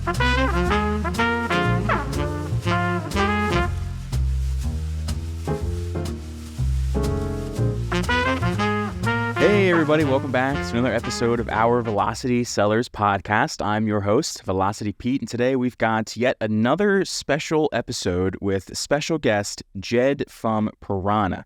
Hey everybody, welcome back to another episode of our Velocity Sellers podcast. I'm your host, Velocity Pete, and today we've got yet another special episode with special guest Jed from Pirawna.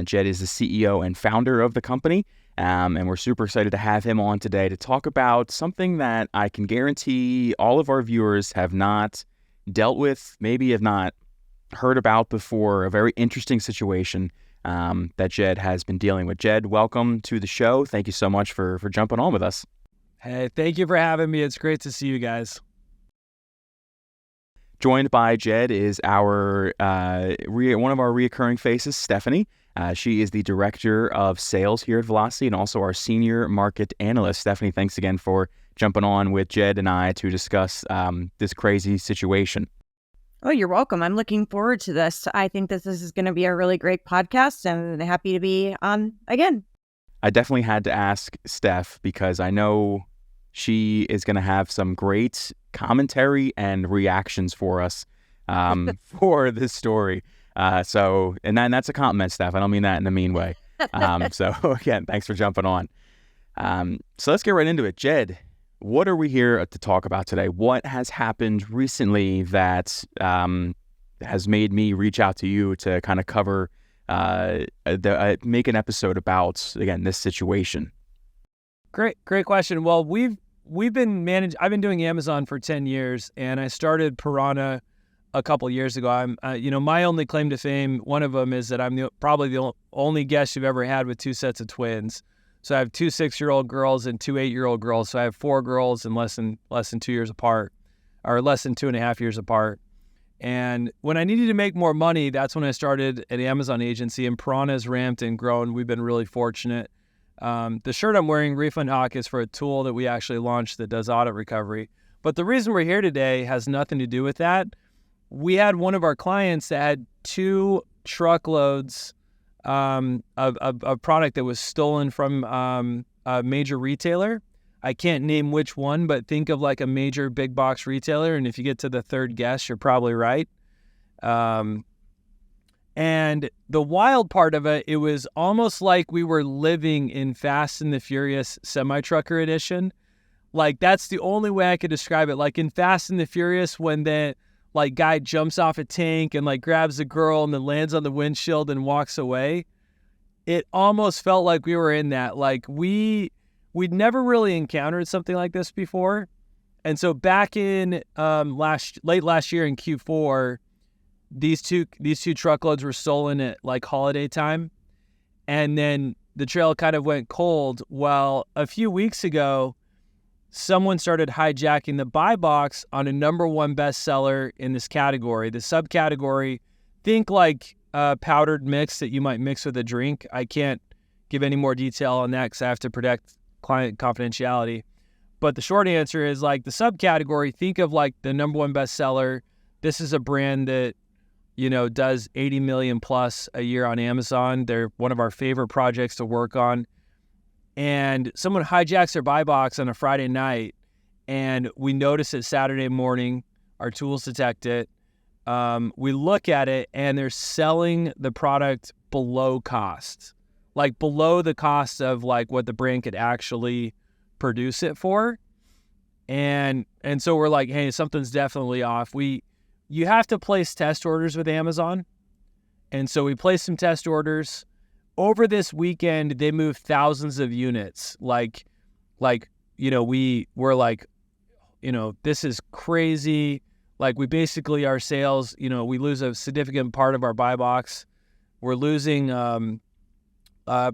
Jed is the CEO and founder of the company, and we're super excited to have him on today to talk about something that I can guarantee all of our viewers have not dealt with, maybe have not heard about before, a very interesting situation that Jed has been dealing with. Jed, welcome to the show. Thank you so much for jumping on with us. Hey, thank you for having me. It's great to see you guys. Joined by Jed is our one of our reoccurring faces, Stephanie. She is the director of sales here at Velocity and also our senior market analyst. Stephanie, thanks again for jumping on with Jed and I to discuss this crazy situation. Oh, you're welcome. I'm looking forward to this. I think this is going to be a really great podcast, and happy to be on again. I definitely had to ask Steph because I know she is going to have some great commentary and reactions for us for this story. And that's a compliment, Steph. I don't mean that in a mean way. So again, thanks for jumping on. So let's get right into it. Jed, what are we here to talk about today? What has happened recently that has made me reach out to you to kind of cover, make an episode about, again, this situation? Great question. Well, I've been doing Amazon for 10 years, and I started Pirawna a couple years ago. I'm, my only claim to fame, one of them is that I'm probably the only guest you've ever had with two sets of twins. So I have two 6-year-old girls and two 8-year-old girls. So I have 4 girls and less than 2 years apart, or less than 2.5 years apart. And when I needed to make more money, that's when I started an Amazon agency, and Pirawna's ramped and grown. We've been really fortunate. The shirt I'm wearing, Refund Hawk, is for a tool that we actually launched that does audit recovery. But the reason we're here today has nothing to do with that. We had one of our clients that had 2 truckloads of product that was stolen from a major retailer. I can't name which one, but think of like a major big box retailer. And if you get to the third guess, you're probably right. And the wild part of it, it was almost like we were living in Fast and the Furious Semi-Trucker Edition. Like, that's the only way I could describe it. Like in Fast and the Furious, when the guy jumps off a tank and grabs a girl and then lands on the windshield and walks away. It almost felt like we were in that. Like we'd never really encountered something like this before. And so back in late last year in Q4, these two truckloads were stolen at holiday time. And then the trail kind of went cold. Well, a few weeks ago, someone started hijacking the buy box on a #1 bestseller in this category. The subcategory, think powdered mix that you might mix with a drink. I can't give any more detail on that because I have to protect client confidentiality. But the short answer is the subcategory, think of the #1 bestseller. This is a brand that, does 80 million plus a year on Amazon. They're one of our favorite projects to work on. And someone hijacks their buy box on a Friday night, and we notice it Saturday morning. Our tools detect it. We look at it, and they're selling the product below cost, below the cost of what the brand could actually produce it for. And so we're like, hey, something's definitely off. You have to place test orders with Amazon. And so we placed some test orders. Over this weekend, they moved thousands of units. We were this is crazy. We basically, our sales, we lose a significant part of our buy box. We're losing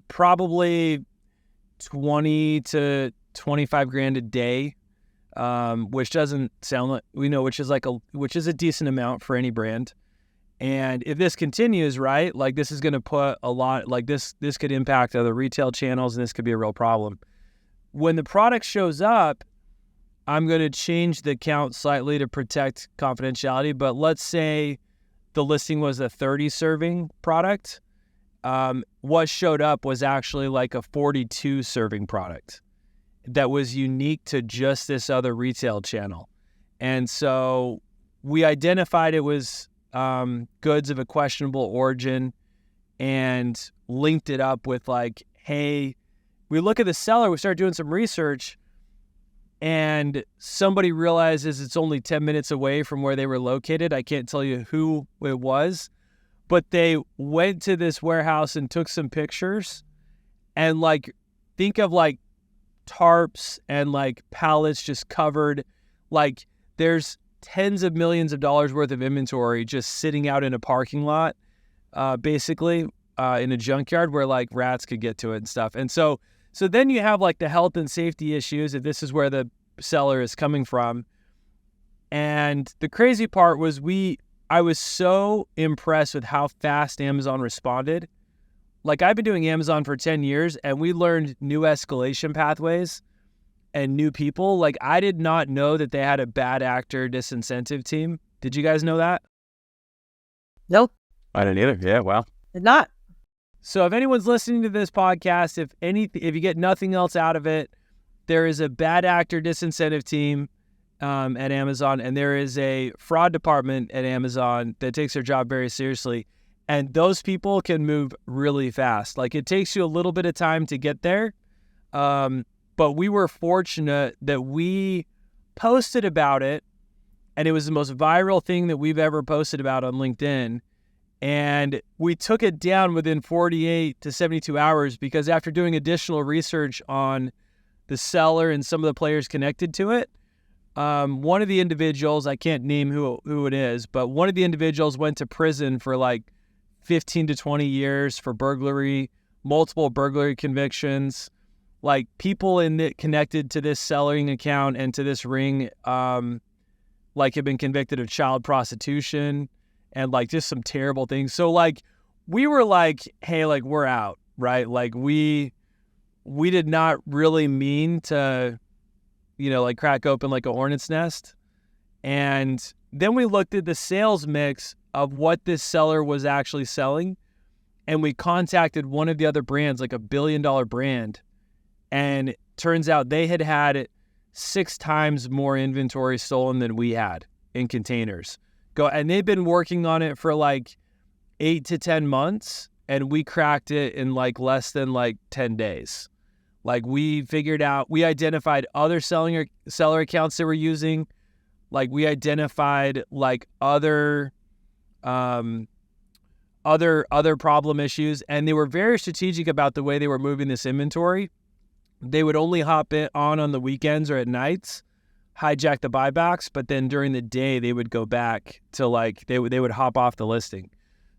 probably 20 to 25 grand a day, which doesn't sound like, which is a decent amount for any brand. And if this continues, right, this is going to put a lot, this could impact other retail channels, and this could be a real problem. When the product shows up, I'm going to change the count slightly to protect confidentiality, but let's say the listing was a 30-serving product. What showed up was actually a 42-serving product that was unique to just this other retail channel. And so we identified it was goods of a questionable origin and linked it up with like, hey, we look at the seller, we start doing some research, and somebody realizes it's only 10 minutes away from where they were located. I can't tell you who it was, but they went to this warehouse and took some pictures, and like, think of like tarps and like pallets just covered. Like there's tens of millions of dollars worth of inventory just sitting out in a parking lot, basically in a junkyard where like rats could get to it and stuff. And so then you have like the health and safety issues if this is where the seller is coming from. And the crazy part was I was so impressed with how fast Amazon responded. Like I've been doing Amazon for 10 years and we learned new escalation pathways and new people. Like I did not know that they had a bad actor disincentive team. Did you guys know that? Nope. I didn't either. Yeah, wow. Did not. So if anyone's listening to this podcast, if you get nothing else out of it, there is a bad actor disincentive team at Amazon, and there is a fraud department at Amazon that takes their job very seriously. And those people can move really fast. Like it takes you a little bit of time to get there. But we were fortunate that we posted about it, and it was the most viral thing that we've ever posted about on LinkedIn. And we took it down within 48 to 72 hours because after doing additional research on the seller and some of the players connected to it, one of the individuals, I can't name who it is, but one of the individuals went to prison for like 15 to 20 years for burglary, multiple burglary convictions. Like people connected to this selling account and to this ring, like have been convicted of child prostitution and like just some terrible things. So like we were like, hey, like we're out, right? Like we did not really mean to, like crack open like a hornet's nest. And then we looked at the sales mix of what this seller was actually selling. And we contacted one of the other brands, like $1 billion brand. And it turns out they had 6 times more inventory stolen than we had in containers. And they've been working on it for like 8 to 10 months. And we cracked it in like less than like 10 days. Like we identified other seller accounts that we're using. Like we identified like other problem issues, and they were very strategic about the way they were moving this inventory. They would only hop on the weekends or at nights, hijack the buy box, but then during the day they would go back to like they would hop off the listing.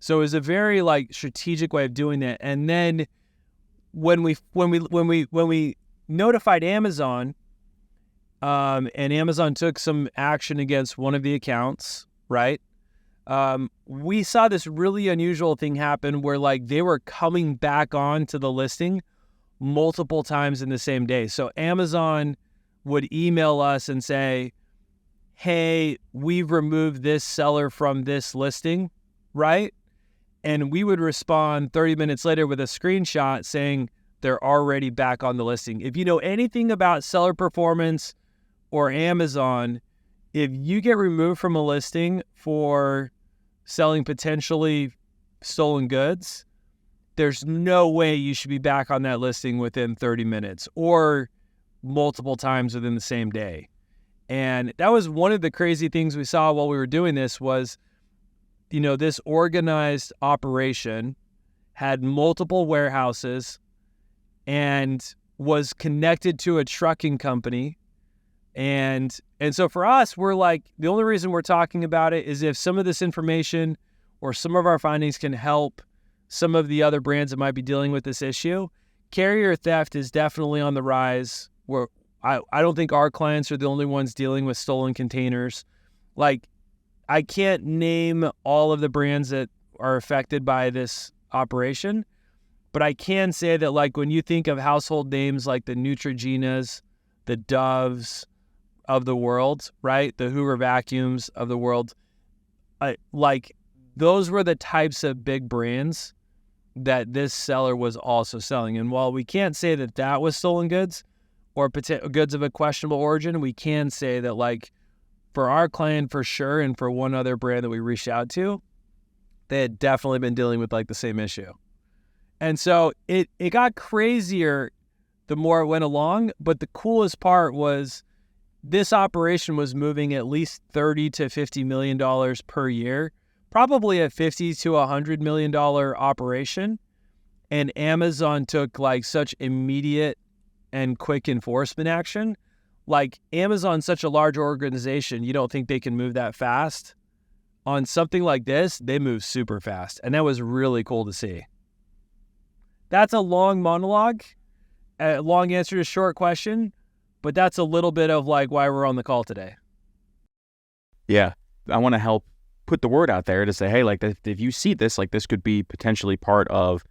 So it was a very like strategic way of doing that. And then when we notified Amazon, and Amazon took some action against one of the accounts, right? We saw this really unusual thing happen where like they were coming back on to the listing multiple times in the same day. So Amazon would email us and say, hey, we've removed this seller from this listing, right? And we would respond 30 minutes later with a screenshot saying they're already back on the listing. If you know anything about seller performance or Amazon, if you get removed from a listing for selling potentially stolen goods, there's no way you should be back on that listing within 30 minutes or multiple times within the same day. And that was one of the crazy things we saw while we were doing this was, this organized operation had multiple warehouses and was connected to a trucking company. And so for us, we're like, the only reason we're talking about it is if some of this information or some of our findings can help some of the other brands that might be dealing with this issue. Carrier theft is definitely on the rise. I don't think our clients are the only ones dealing with stolen containers. Like, I can't name all of the brands that are affected by this operation, but I can say that like when you think of household names like the Neutrogenas, the Doves of the world, right? The Hoover vacuums of the world, like those were the types of big brands that this seller was also selling. And while we can't say that that was stolen goods or goods of a questionable origin, we can say that like for our client for sure, and for one other brand that we reached out to, they had definitely been dealing with like the same issue. And so it got crazier the more it went along, but the coolest part was this operation was moving at least $30 to $50 million per year, probably a $50 to $100 million operation. And Amazon took like such immediate and quick enforcement action. Like Amazon's such a large organization, you don't think they can move that fast. On something like this, they move super fast. And that was really cool to see. That's a long monologue, a long answer to a short question, but that's a little bit of like why we're on the call today. Yeah, I want to help put the word out there to say, hey, like if you see this, like this could be potentially part of,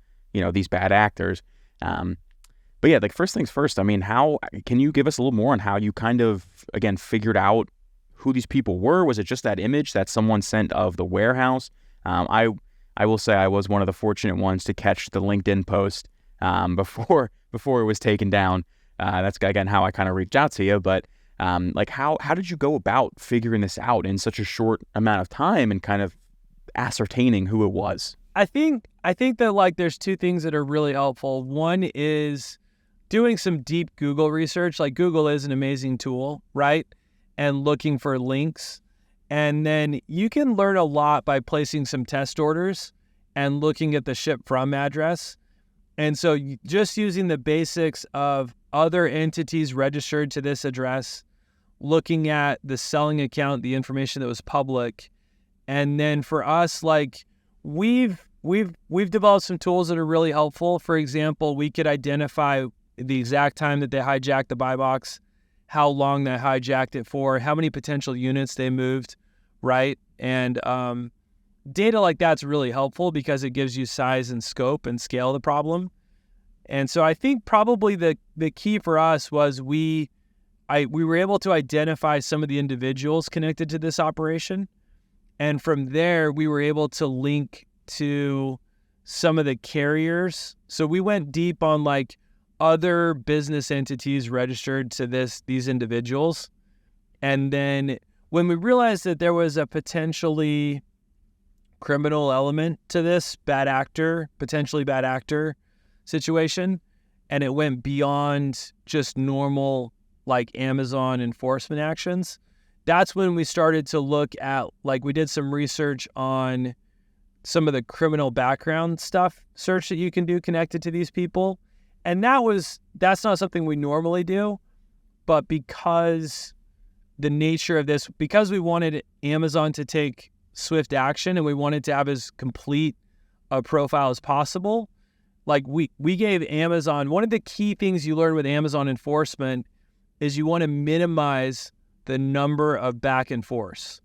these bad actors. But yeah, like first things first, I mean, how can you give us a little more on how you kind of, again, figured out who these people were? Was it just that image that someone sent of the warehouse? I will say I was one of the fortunate ones to catch the LinkedIn post before it was taken down. That's, again, how I kind of reached out to you. But like how did you go about figuring this out in such a short amount of time and kind of ascertaining who it was? I think that like there's two things that are really helpful. One is doing some deep Google research. Like Google is an amazing tool, right? And looking for links. And then you can learn a lot by placing some test orders and looking at the ship from address. And so just using the basics of other entities registered to this address, looking at the selling account, the information that was public. And then for us, like we've developed some tools that are really helpful. For example, we could identify the exact time that they hijacked the buy box, how long they hijacked it for, how many potential units they moved, right? And data like that's really helpful because it gives you size and scope and scale of the problem. And so I think probably the key for us was we were able to identify some of the individuals connected to this operation. And from there, we were able to link to some of the carriers. So we went deep on like other business entities registered to these individuals. And then when we realized that there was a potentially criminal element to this potentially bad actor situation, and it went beyond just normal like Amazon enforcement actions, that's when we started to look at, like we did some research on some of the criminal background stuff search that you can do connected to these people. And that's not something we normally do, but because the nature of this, because we wanted Amazon to take swift action and we wanted to have as complete a profile as possible, like we gave Amazon, one of the key things you learn with Amazon enforcement is you want to minimize the number of back and forth.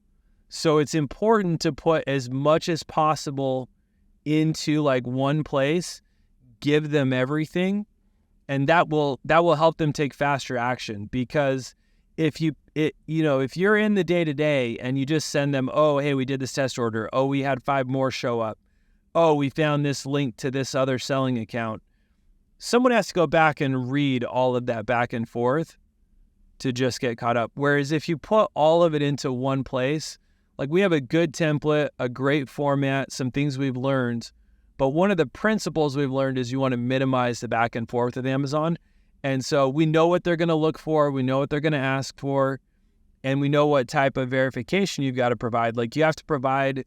So it's important to put as much as possible into like one place, give them everything, and that will help them take faster action. Because if you're in the day-to-day and you just send them, oh, hey, we did this test order, oh, we had 5 more show up, oh, we found this link to this other selling account, someone has to go back and read all of that back and forth to just get caught up. Whereas if you put all of it into one place, like we have a good template, a great format, some things we've learned, but one of the principles we've learned is you want to minimize the back and forth with Amazon. And so we know what they're going to look for, we know what they're going to ask for, and we know what type of verification you've got to provide. Like you have to provide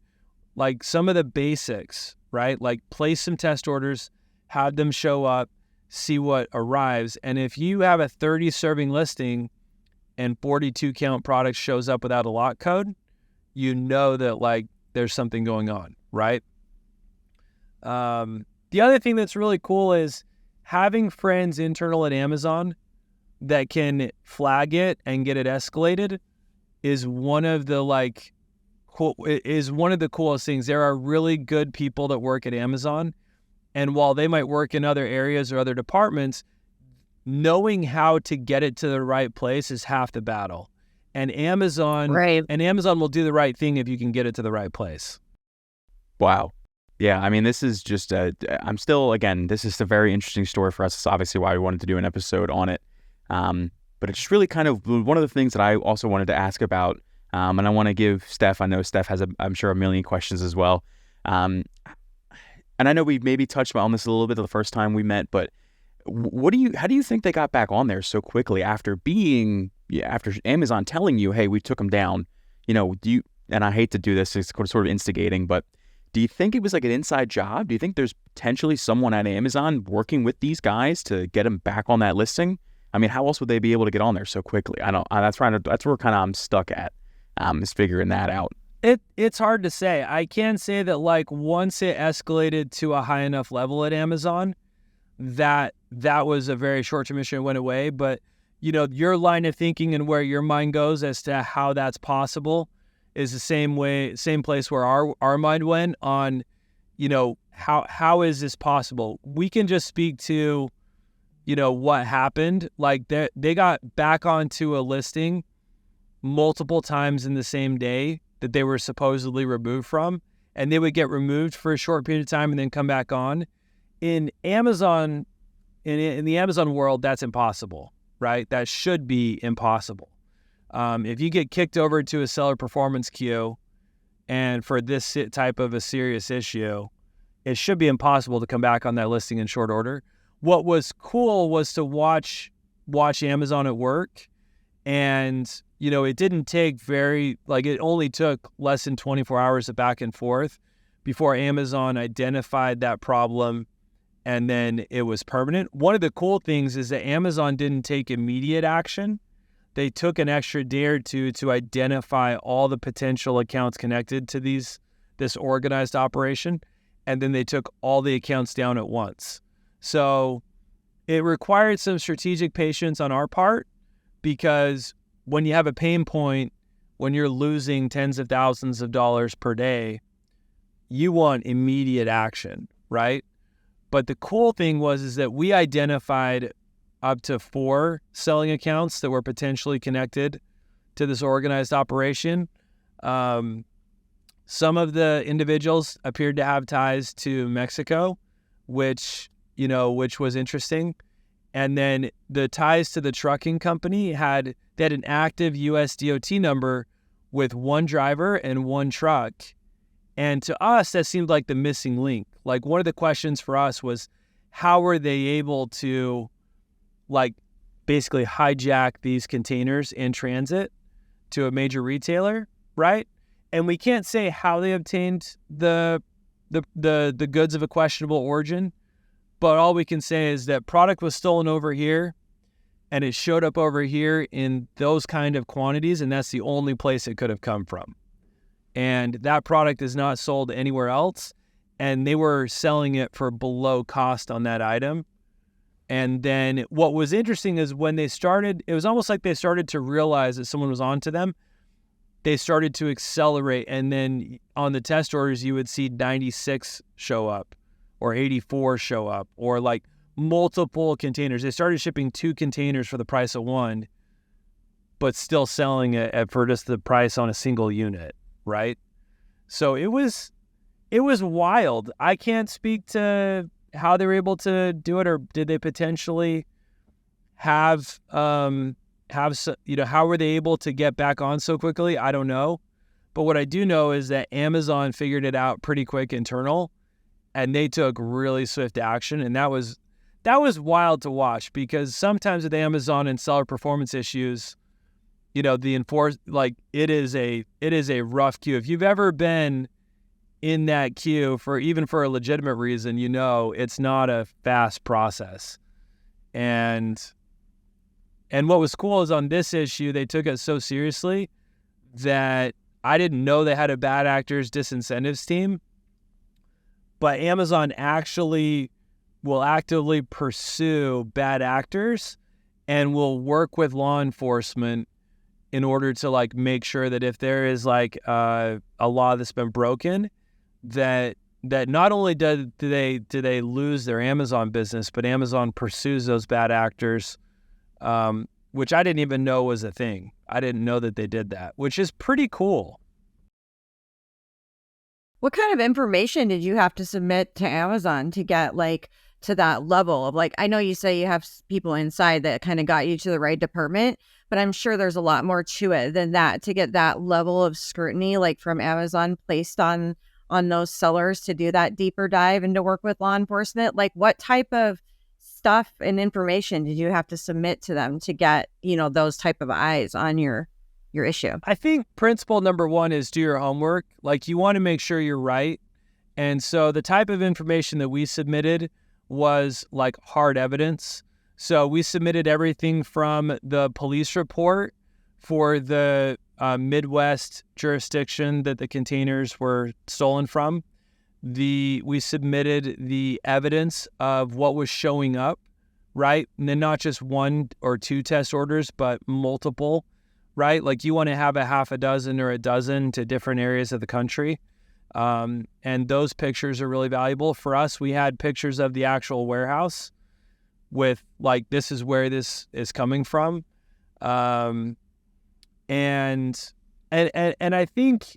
like some of the basics, right? Like place some test orders, have them show up, see what arrives. And if you have a 30 serving listing and 42 count product shows up without a lot code, you know that like there's something going on, right? The other thing that's really cool is having friends internal at Amazon that can flag it and get it escalated is one of the coolest things. There are really good people that work at Amazon, and while they might work in other areas or other departments, knowing how to get it to the right place is half the battle. And Amazon will do the right thing if you can get it to the right place. Wow. Yeah, I mean, this is just this is a very interesting story for us. It's obviously why we wanted to do an episode on it. But it's really kind of one of the things that I also wanted to ask about And I want to give Steph, I know Steph has, I'm sure, a million questions as well. And I know we maybe touched on this a little bit the first time we met, but how do you think they got back on there so quickly after after Amazon telling you, hey, we took them down? And I hate to do this, it's sort of instigating, but do you think it was like an inside job? Do you think there's potentially someone at Amazon working with these guys to get them back on that listing? I mean, how else would they be able to get on there so quickly? That's where kind of I'm stuck at, is figuring that out. It's hard to say. I can say that like once it escalated to a high enough level at Amazon, that was a very short-term issue and went away. But, your line of thinking and where your mind goes as to how that's possible is the same place where our mind went on, how is this possible? We can just speak to, what happened. Like they got back onto a listing multiple times in the same day that they were supposedly removed from, and they would get removed for a short period of time and then come back on. In Amazon, in the Amazon world, that's impossible, right? That should be impossible. If you get kicked over to a seller performance queue, and for this type of a serious issue, it should be impossible to come back on that listing in short order. What was cool was to watch Amazon at work, and it didn't take it only took less than 24 hours of back and forth before Amazon identified that problem, and then it was permanent. One of the cool things is that Amazon didn't take immediate action. They took an extra day or two to identify all the potential accounts connected to this organized operation, and then they took all the accounts down at once. So it required some strategic patience on our part, because when you have a pain point, when you're losing tens of thousands of dollars per day, you want immediate action, right? But the cool thing is that we identified up to 4 selling accounts that were potentially connected to this organized operation. Some of the individuals appeared to have ties to Mexico, which was interesting. And then the ties to the trucking company had an active US DOT number with 1 driver and 1 truck. And to us, that seemed like the missing link. Like, one of the questions for us was, how were they able to basically hijack these containers in transit to a major retailer, right? And we can't say how they obtained the goods of a questionable origin, but all we can say is that product was stolen over here, and it showed up over here in those kind of quantities, and that's the only place it could have come from. And that product is not sold anywhere else, and they were selling it for below cost on that item. And then what was interesting is when they started, it was almost like they started to realize that someone was onto them. They started to accelerate, and then on the test orders, you would see 96 show up or 84 show up, or like multiple containers. They started shipping 2 containers for the price of 1, but still selling it for just the price on a single unit, right? So it was wild. I can't speak to how they were able to do it, or did they potentially have how were they able to get back on so quickly? I don't know. But what I do know is that Amazon figured it out pretty quick internal, and they took really swift action. And that was wild to watch, because sometimes with Amazon and seller performance issues, it is a rough queue. If you've ever been in that queue for a legitimate reason, it's not a fast process. And what was cool is on this issue, they took it so seriously that I didn't know they had a bad actors disincentives team, but Amazon actually will actively pursue bad actors and will work with law enforcement in order to make sure that if there is a law that's been broken, that not only do they lose their Amazon business, but Amazon pursues those bad actors, which I didn't even know was a thing. I didn't know that they did that, which is pretty cool. What kind of information did you have to submit to Amazon to get to that level of like, I know you say you have people inside that kind of got you to the right department, but I'm sure there's a lot more to it than that to get that level of scrutiny, like from Amazon placed on those sellers to do that deeper dive and to work with law enforcement. Like, what type of stuff and information did you have to submit to them to get, those type of eyes on your issue? I think principle number one is do your homework. Like, you want to make sure you're right. And so the type of information that we submitted was like hard evidence. So we submitted everything from the police report for the Midwest jurisdiction that the containers were stolen from. We submitted the evidence of what was showing up, right? And then not just 1 or 2 test orders, but multiple, right? Like, you want to have a half a dozen or a dozen to different areas of the country. And those pictures are really valuable. For us, we had pictures of the actual warehouse with like, this is where this is coming from. And I think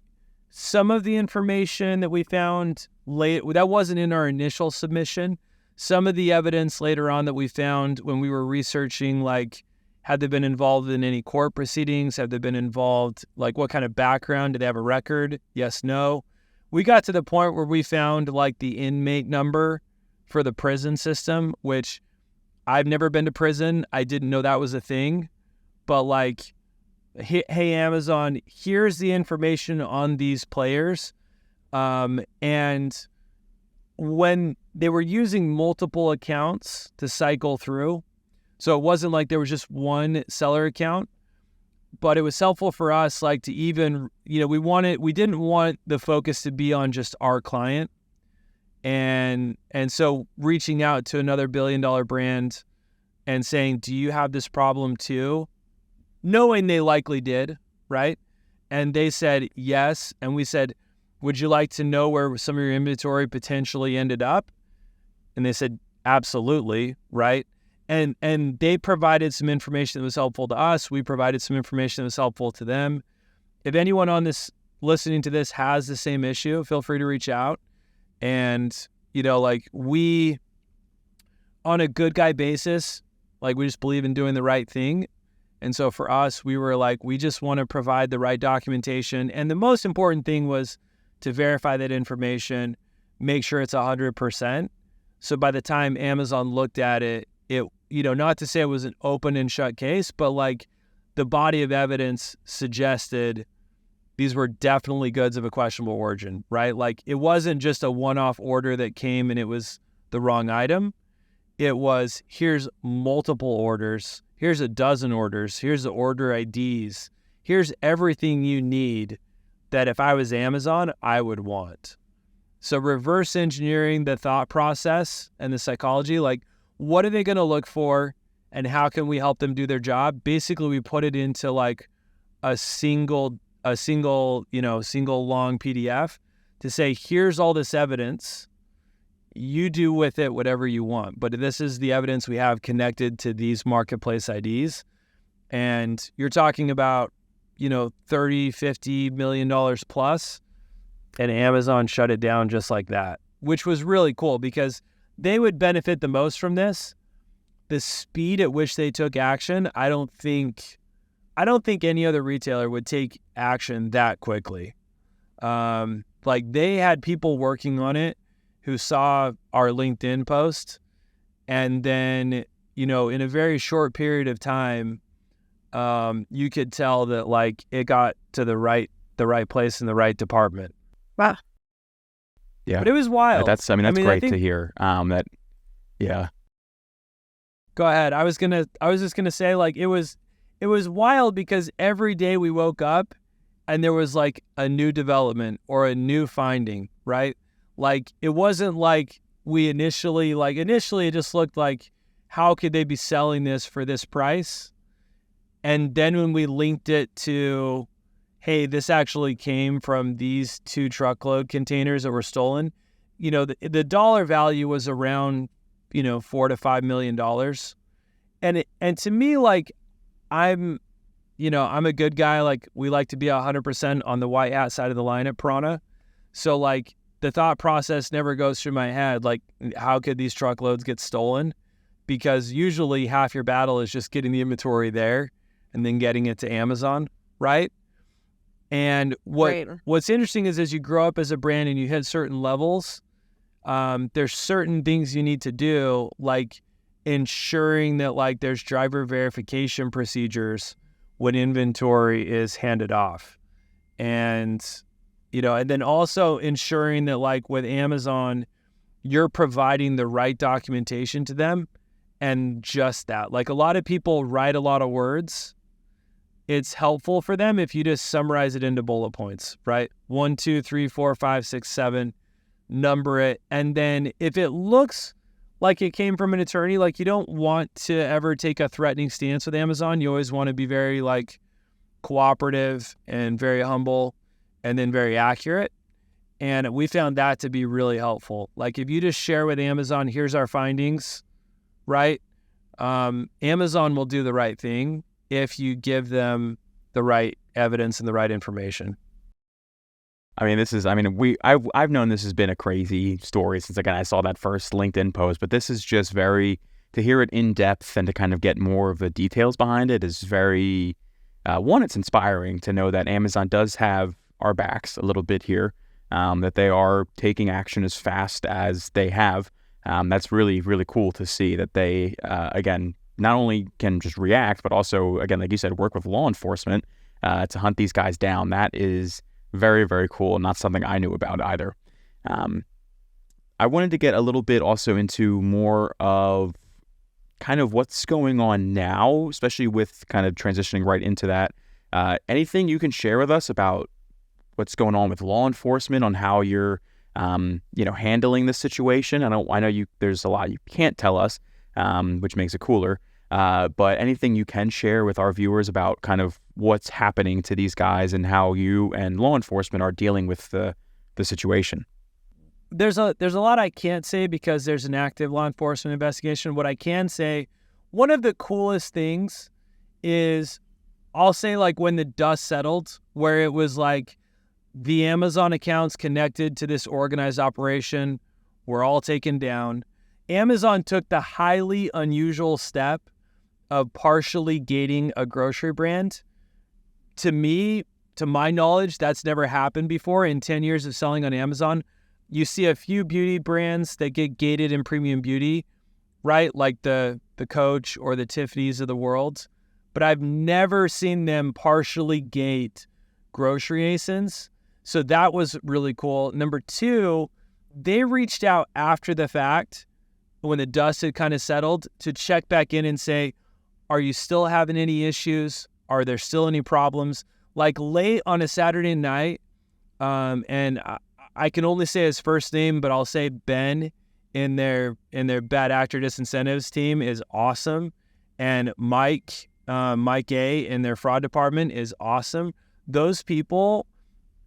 some of the information that we found late, that wasn't in our initial submission. Some of the evidence later on that we found when we were researching, like, had they been involved in any court proceedings? Have they been involved? Like, what kind of background? Did they have a record? Yes, no. We got to the point where we found like the inmate number for the prison system, which I've never been to prison. I didn't know that was a thing. But like, hey, Amazon, here's the information on these players. And when they were using multiple accounts to cycle through, so it wasn't like there was just one seller account, but it was helpful for us, like, to even, we didn't want the focus to be on just our client. And so reaching out to another billion-dollar brand and saying, do you have this problem too? Knowing they likely did, right? And they said yes. And we said, would you like to know where some of your inventory potentially ended up? And they said, absolutely, right? And they provided some information that was helpful to us. We provided some information that was helpful to them. If anyone on this listening to this has the same issue, feel free to reach out. And, like, we, on a good guy basis, like, we just believe in doing the right thing. And so for us, we were like, we just want to provide the right documentation. And the most important thing was to verify that information, make sure it's 100%. So by the time Amazon looked at it, not to say it was an open and shut case, but like, the body of evidence suggested these were definitely goods of a questionable origin, right? Like, it wasn't just a one-off order that came and it was the wrong item. It was, here's multiple orders, here's a dozen orders, here's the order IDs, here's everything you need that if I was Amazon, I would want. So reverse engineering the thought process and the psychology, like, what are they going to look for and how can we help them do their job? Basically, we put it into like a single long PDF to say, here's all this evidence. You do with it whatever you want. But this is the evidence we have connected to these marketplace IDs. And you're talking about, $30, $50 million plus. And Amazon shut it down just like that, which was really cool because they would benefit the most from this. The speed at which they took action, I don't think any other retailer would take action that quickly. Like, they had people working on it who saw our LinkedIn post, and then, in a very short period of time, you could tell that like it got to the right place in the right department. Wow. Yeah. But it was wild. That's great to hear. Yeah. Go ahead. I was just gonna say, like, it was wild because every day we woke up and there was like a new development or a new finding, right? Like, it wasn't like initially it just looked like, how could they be selling this for this price? And then when we linked it to, hey, this actually came from these 2 truckload containers that were stolen, the dollar value was around, $4 to $5 million. And to me, like, I'm a good guy. Like, we like to be 100% on the white hat side of the line at Pirawna. So like, the thought process never goes through my head, like, how could these truckloads get stolen? Because usually half your battle is just getting the inventory there and then getting it to Amazon, right? And what's interesting is as you grow up as a brand and you hit certain levels, there's certain things you need to do, like ensuring that like there's driver verification procedures when inventory is handed off. And, and then also ensuring that like with Amazon, you're providing the right documentation to them. And just that, like a lot of people write a lot of words. It's helpful for them if you just summarize it into bullet points, right? 1, 2, 3, 4, 5, 6, 7, number it. And then if it looks like it came from an attorney, like you don't want to ever take a threatening stance with Amazon. You always want to be very like cooperative and very humble and then very accurate. And we found that to be really helpful. Like if you just share with Amazon, here's our findings, right? Amazon will do the right thing if you give them the right evidence and the right information. I've known this has been a crazy story since again I saw that first LinkedIn post, but this is just to hear it in depth and to kind of get more of the details behind it is very, it's inspiring to know that Amazon does have our backs a little bit here, that they are taking action as fast as they have. That's really, really cool to see that they, again, not only can just react, but also, again, like you said, work with law enforcement to hunt these guys down. That is very, very cool. Not something I knew about either. I wanted to get a little bit also into more of kind of what's going on now, especially with kind of transitioning right into that. Anything you can share with us about what's going on with law enforcement on how you're, handling this situation? I know there's a lot you can't tell us, which makes it cooler. But anything you can share with our viewers about kind of what's happening to these guys and how you and law enforcement are dealing with the situation. There's a lot I can't say because there's an active law enforcement investigation. What I can say, one of the coolest things is I'll say like when the dust settled, where it was like the Amazon accounts connected to this organized operation were all taken down. Amazon took the highly unusual step of partially gating a grocery brand. To me, to my knowledge, that's never happened before in 10 years of selling on Amazon. You see a few beauty brands that get gated in premium beauty, right? Like the Coach or the Tiffany's of the world. But I've never seen them partially gate grocery ASINs. So that was really cool. Number two, they reached out after the fact when the dust had kind of settled to check back in and say, are you still having any issues? Are there still any problems? Like late on a Saturday night, and I can only say his first name, but I'll say Ben in their bad actor disincentives team is awesome. And Mike A in their fraud department is awesome. Those people,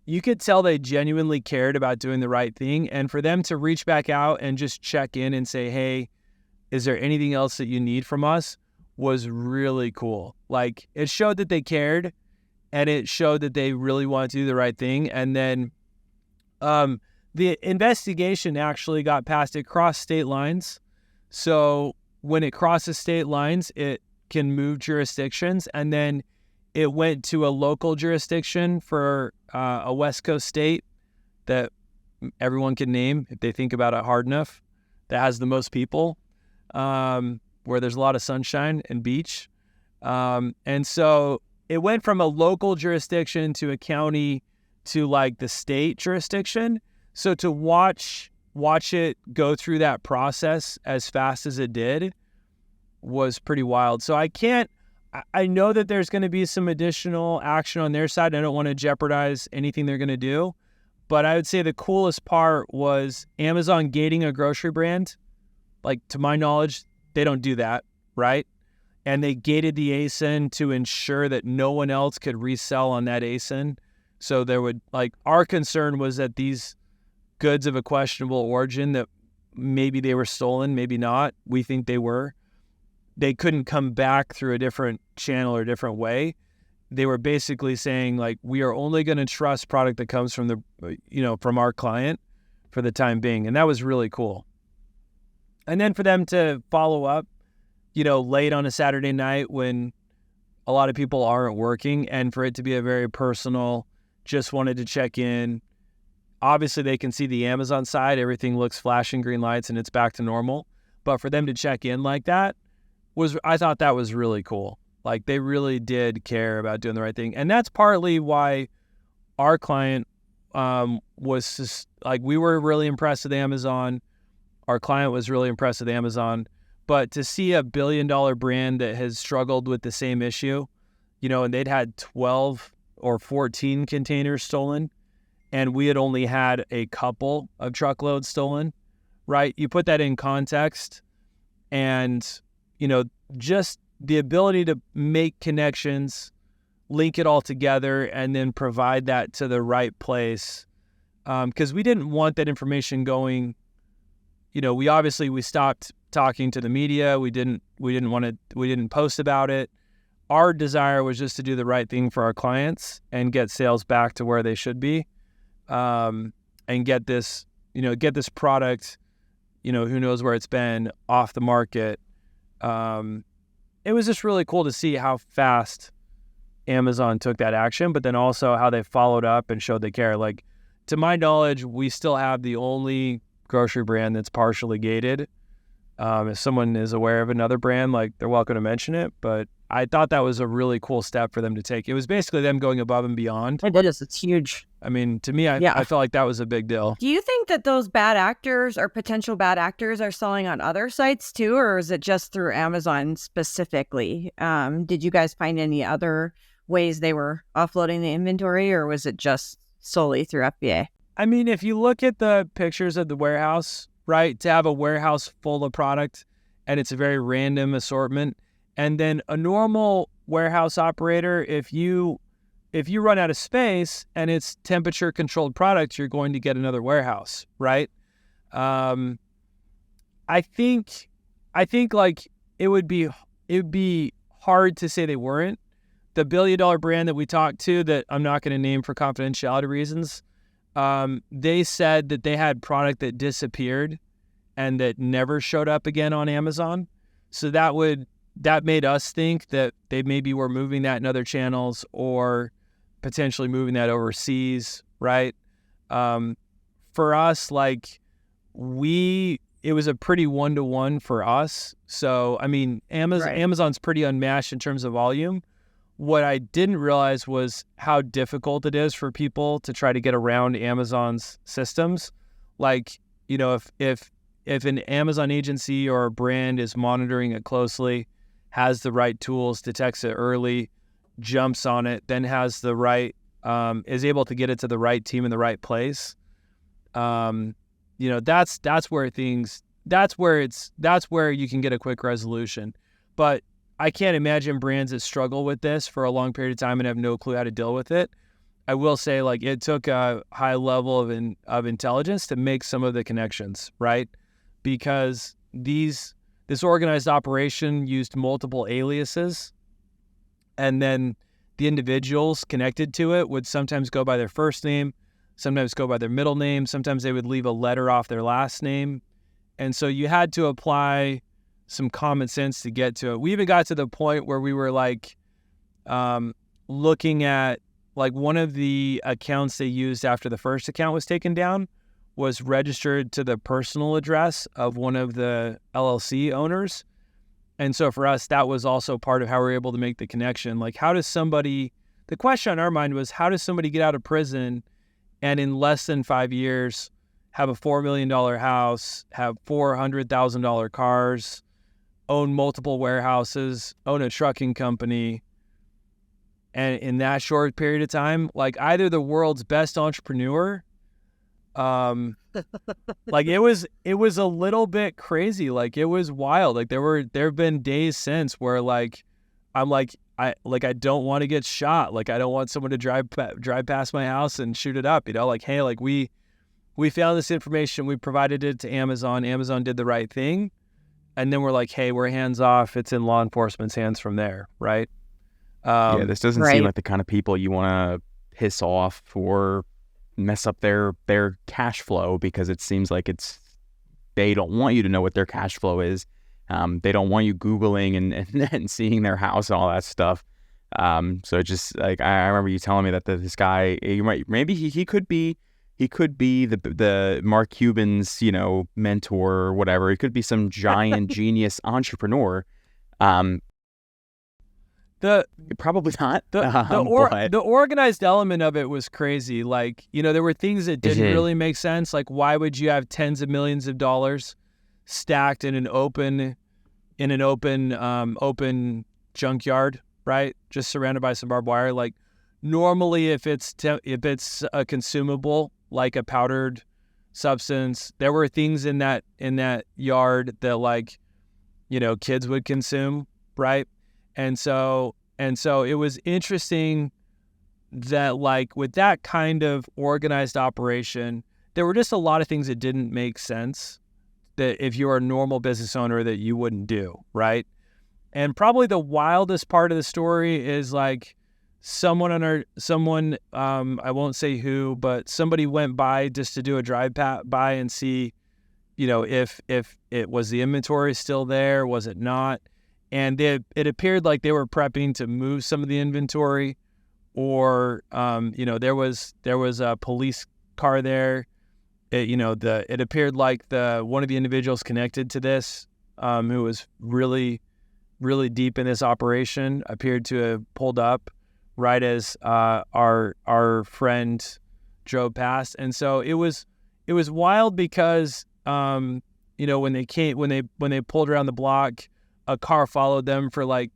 you could tell they genuinely cared about doing the right thing. And for them to reach back out and just check in and say, hey, is there anything else that you need from us? Was really cool. Like it showed that they cared and it showed that they really wanted to do the right thing. And then the investigation actually got passed. It crossed state lines. So when it crosses state lines, it can move jurisdictions. And then it went to a local jurisdiction for a West Coast state that everyone can name if they think about it hard enough, that has the most people, where there's a lot of sunshine and beach. And so it went from a local jurisdiction to a county to like the state jurisdiction. So to watch it go through that process as fast as it did was pretty wild. So I know that there's going to be some additional action on their side. I don't want to jeopardize anything they're going to do, but I would say the coolest part was Amazon gating a grocery brand. Like to my knowledge, they don't do that, right? And they gated the ASIN to ensure that no one else could resell on that ASIN. So there would, like, our concern was that these goods of a questionable origin, that maybe they were stolen, maybe not. We think they were. They couldn't come back through a different channel or a different way. They were basically saying, like, we are only going to trust product that comes from from our client, for the time being. And that was really cool. And then for them to follow up, late on a Saturday night when a lot of people aren't working, and for it to be a very personal, just wanted to check in. Obviously, they can see the Amazon side. Everything looks flashing green lights and it's back to normal. But for them to check in like that I thought that was really cool. Like, they really did care about doing the right thing. And that's partly why our client was just, like, we were really impressed with Amazon. Our client was really impressed with Amazon. But to see a $1 billion brand that has struggled with the same issue, and they'd had 12 or 14 containers stolen, and we had only had a couple of truckloads stolen, right? You put that in context, and, just the ability to make connections, link it all together, and then provide that to the right place. Because we didn't want that information going, we stopped talking to the media. We didn't post about it. Our desire was just to do the right thing for our clients and get sales back to where they should be. And get this product, who knows where it's been, off the market. It was just really cool to see how fast Amazon took that action, but then also how they followed up and showed they care. Like, to my knowledge, we still have the only grocery brand that's partially gated. If someone is aware of another brand, like, they're welcome to mention it, but I thought that was a really cool step for them to take. It was basically them going above and beyond. It is. It's huge. I mean, to me, I felt like that was a big deal. Do you think that those bad actors or potential bad actors are selling on other sites too, or is it just through Amazon specifically? Did you guys find any other ways they were offloading the inventory, or was it just solely through FBA? I mean, if you look at the pictures of the warehouse, right, to have a warehouse full of product and it's a very random assortment, and then a normal warehouse operator, if you run out of space and it's temperature controlled products, you're going to get another warehouse, right? I think like it would be hard to say they weren't. The $1 billion brand that we talked to, that I'm not going to name for confidentiality reasons, they said that they had product that disappeared and that never showed up again on Amazon. So that made us think that they maybe were moving that in other channels or potentially moving that overseas, right? For us, like, it was a pretty 1-to-1 for us. So, I mean, Amazon's pretty unmatched in terms of volume. What I didn't realize was how difficult it is for people to try to get around Amazon's systems. Like, if an Amazon agency or a brand is monitoring it closely, has the right tools, detects it early, jumps on it, then has the right, is able to get it to the right team in the right place. That's where you can get a quick resolution. But I can't imagine brands that struggle with this for a long period of time and have no clue how to deal with it. I will say, like, it took a high level of intelligence to make some of the connections, right? Because this organized operation used multiple aliases, and then the individuals connected to it would sometimes go by their first name, sometimes go by their middle name, sometimes they would leave a letter off their last name. And so you had to apply some common sense to get to it. We even got to the point where we were like looking at, like, one of the accounts they used after the first account was taken down was registered to the personal address of one of the LLC owners. And so for us, that was also part of how we were able to make the connection. Like, the question on our mind was, how does somebody get out of prison and in less than 5 years have a $4 million house, have $400,000 cars, own multiple warehouses, own a trucking company, and in that short period of time, like, either the world's best entrepreneur, like, it was a little bit crazy. Like, it was wild. Like, there have been days since where, like, I'm like, I don't want to get shot. Like, I don't want someone to drive past my house and shoot it up, like, hey, like, we found this information, we provided it to Amazon did the right thing. And then we're like, hey, we're hands off. It's in law enforcement's hands from there, right? This doesn't seem like the kind of people you want to piss off for mess up their cash flow, because it seems like they don't want you to know what their cash flow is. They don't want you Googling and seeing their house and all that stuff. So just like, I remember you telling me that this guy, maybe he could be the Mark Cuban's, mentor or whatever. He could be some giant genius entrepreneur. Probably not. The organized element of it was crazy. Like, there were things that didn't really make sense. Like, why would you have tens of millions of dollars stacked in an open junkyard, right? Just surrounded by some barbed wire. Like, normally, if it's a consumable, like a powdered substance, there were things in that yard that, like, kids would consume, right? And so it was interesting that, like, with that kind of organized operation, there were just a lot of things that didn't make sense that if you're a normal business owner that you wouldn't do, right? And probably the wildest part of the story is, like, someone I won't say who, but somebody went by just to do a drive by and see, if it was, the inventory still there, was it not? And it appeared like they were prepping to move some of the inventory, or there was a police car there. It appeared like one of the individuals connected to this, who was really, really deep in this operation, appeared to have pulled up right as our friend drove past. And so it was wild because when they pulled around the block, a car followed them for like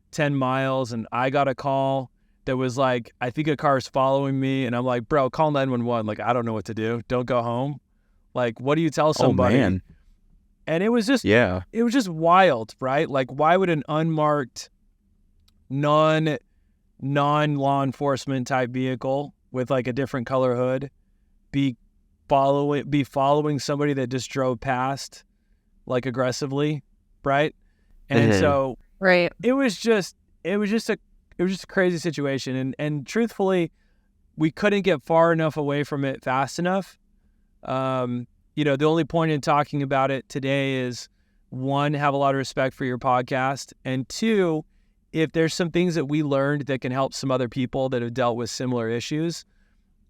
10 miles, and I got a call that was like, I think a car's following me, and I'm like, bro, call 911. Like, I don't know what to do. Don't go home. Like, what do you tell somebody? Oh, man. And it was just wild, right? Like, why would an unmarked non-law enforcement type vehicle with like a different color hood be following somebody that just drove past, like, aggressively, right? And so right, it was just a crazy situation, and truthfully, we couldn't get far enough away from it fast enough. The only point in talking about it today is, one, have a lot of respect for your podcast, and two, if there's some things that we learned that can help some other people that have dealt with similar issues,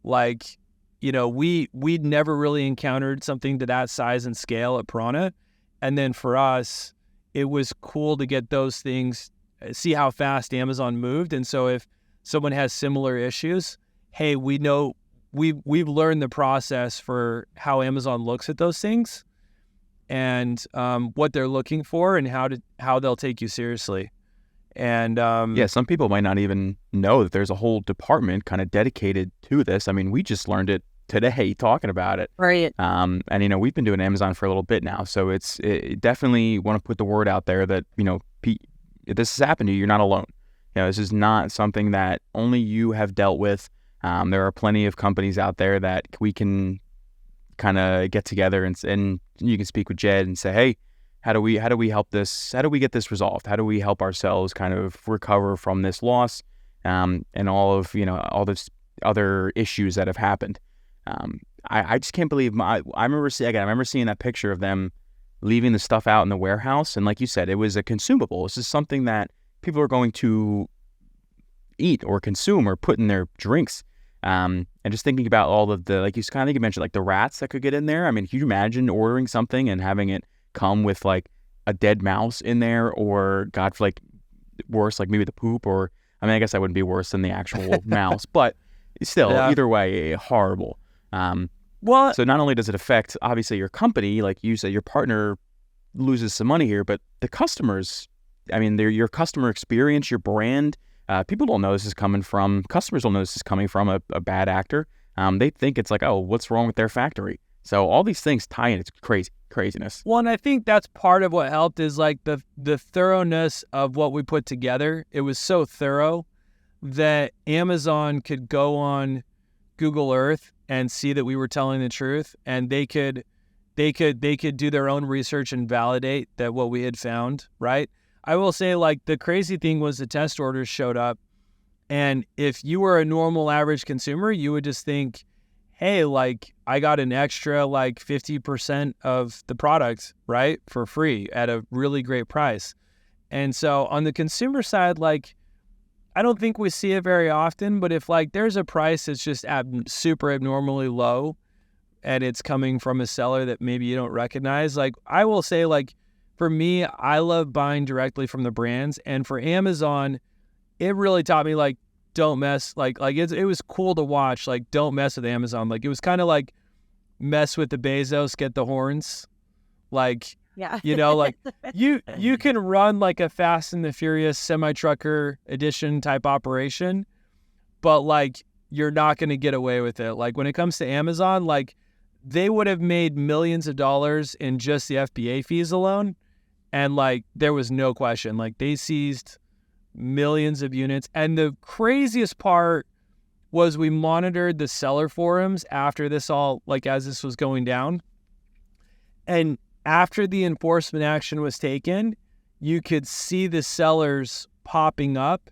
like, we'd never really encountered something to that size and scale at Pirawna, and then for us, it was cool to get those things, see how fast Amazon moved. And so if someone has similar issues, hey, we know we've learned the process for how Amazon looks at those things, and what they're looking for, and how they'll take you seriously. And some people might not even know that there's a whole department kind of dedicated to this. I mean, we just learned it today talking about it. right. And, we've been doing Amazon for a little bit now. So it definitely want to put the word out there that, if this has happened to you, you're not alone. This is not something that only you have dealt with. There are plenty of companies out there that we can kind of get together and you can speak with Jed and say, hey, how do we help this? How do we get this resolved? How do we help ourselves kind of recover from this loss, and all of, all this other issues that have happened? I just can't believe I remember seeing that picture of them leaving the stuff out in the warehouse. And like you said, it was a consumable. This is something that people are going to eat or consume or put in their drinks. And just thinking about all of the, like you mentioned, like the rats that could get in there. I mean, can you imagine ordering something and having it come with like a dead mouse in there, or God, like worse, like maybe the poop, or, I mean, I guess that wouldn't be worse than the actual mouse, but still, either way, horrible. So not only does it affect, obviously, your company, like you said, your partner loses some money here, but the customers, I mean, your customer experience, your brand, people don't know customers don't know this is coming from a bad actor. They think it's like, oh, what's wrong with their factory? So all these things tie in. It's craziness. Well, and I think that's part of what helped is like the thoroughness of what we put together. It was so thorough that Amazon could go on Google Earth and see that we were telling the truth, and they could do their own research and validate that what we had found, right? I will say, like, the crazy thing was the test orders showed up, and if you were a normal average consumer, you would just think, hey, like I got an extra like 50% of the product, right, for free at a really great price. And so on the consumer side, like I don't think we see it very often, but if like there's a price that's just super abnormally low and it's coming from a seller that maybe you don't recognize, like I will say, like for me, I love buying directly from the brands. And for Amazon, it really taught me like don't mess, like it was cool to watch, like don't mess with Amazon. Like it was kind of like mess with the Bezos, get the horns. Like, Yeah. you know, like you can run like a Fast and the Furious semi-trucker edition type operation, but like you're not going to get away with it. Like when it comes to Amazon, like they would have made millions of dollars in just the FBA fees alone. And like there was no question, like they seized millions of units. And the craziest part was we monitored the seller forums after this all, like as this was going down. And after the enforcement action was taken, you could see the sellers popping up,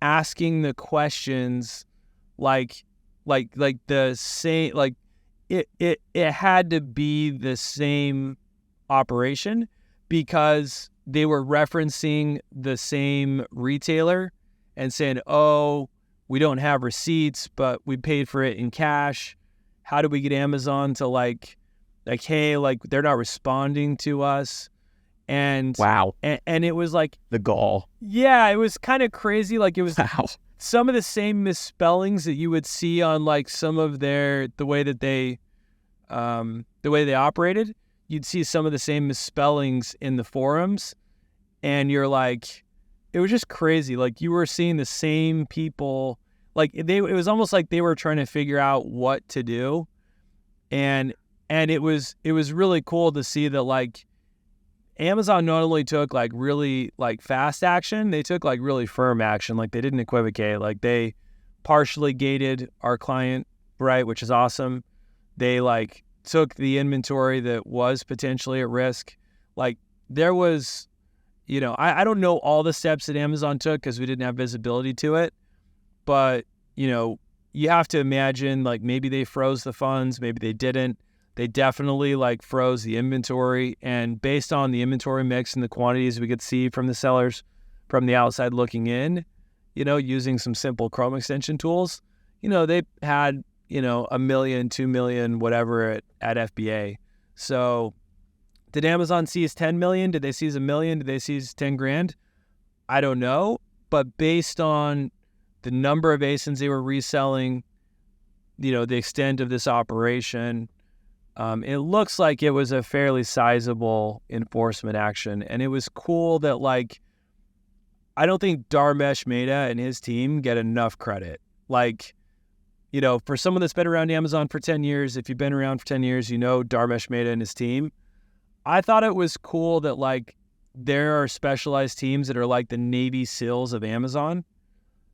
asking the questions like the same, like it had to be the same operation because they were referencing the same retailer and saying, oh, we don't have receipts, but we paid for it in cash. How do we get Amazon to like, hey, like they're not responding to us? And wow. And it was like The gall. yeah, it was kind of crazy. Like it was Wow. some of the same misspellings that you would see on like some of the way they operated. You'd see some of the same misspellings in the forums, and you're like, it was just crazy. Like you were seeing the same people, like it was almost like they were trying to figure out what to do. And it was really cool to see that like Amazon not only took like really like fast action, they took like really firm action. Like they didn't equivocate. Like they partially gated our client, right, which is awesome. They like took the inventory that was potentially at risk. Like there was, you know, I don't know all the steps that Amazon took because we didn't have visibility to it, but you know, you have to imagine like maybe they froze the funds, maybe they didn't. They definitely like froze the inventory, and based on the inventory mix and the quantities we could see from the sellers from the outside looking in, you know, using some simple Chrome extension tools, you know, they had, you know, 1 million, 2 million, whatever at FBA. So did Amazon seize 10 million? Did they seize 1 million? Did they seize 10 grand? I don't know. But based on the number of ASINs they were reselling, you know, the extent of this operation, it looks like it was a fairly sizable enforcement action. And it was cool that, like, I don't think Dharmesh Mehta and his team get enough credit. Like, you know, for someone that's been around Amazon for 10 years, if you've been around for 10 years, you know Dharmesh Mehta and his team. I thought it was cool that, like, there are specialized teams that are like the Navy SEALs of Amazon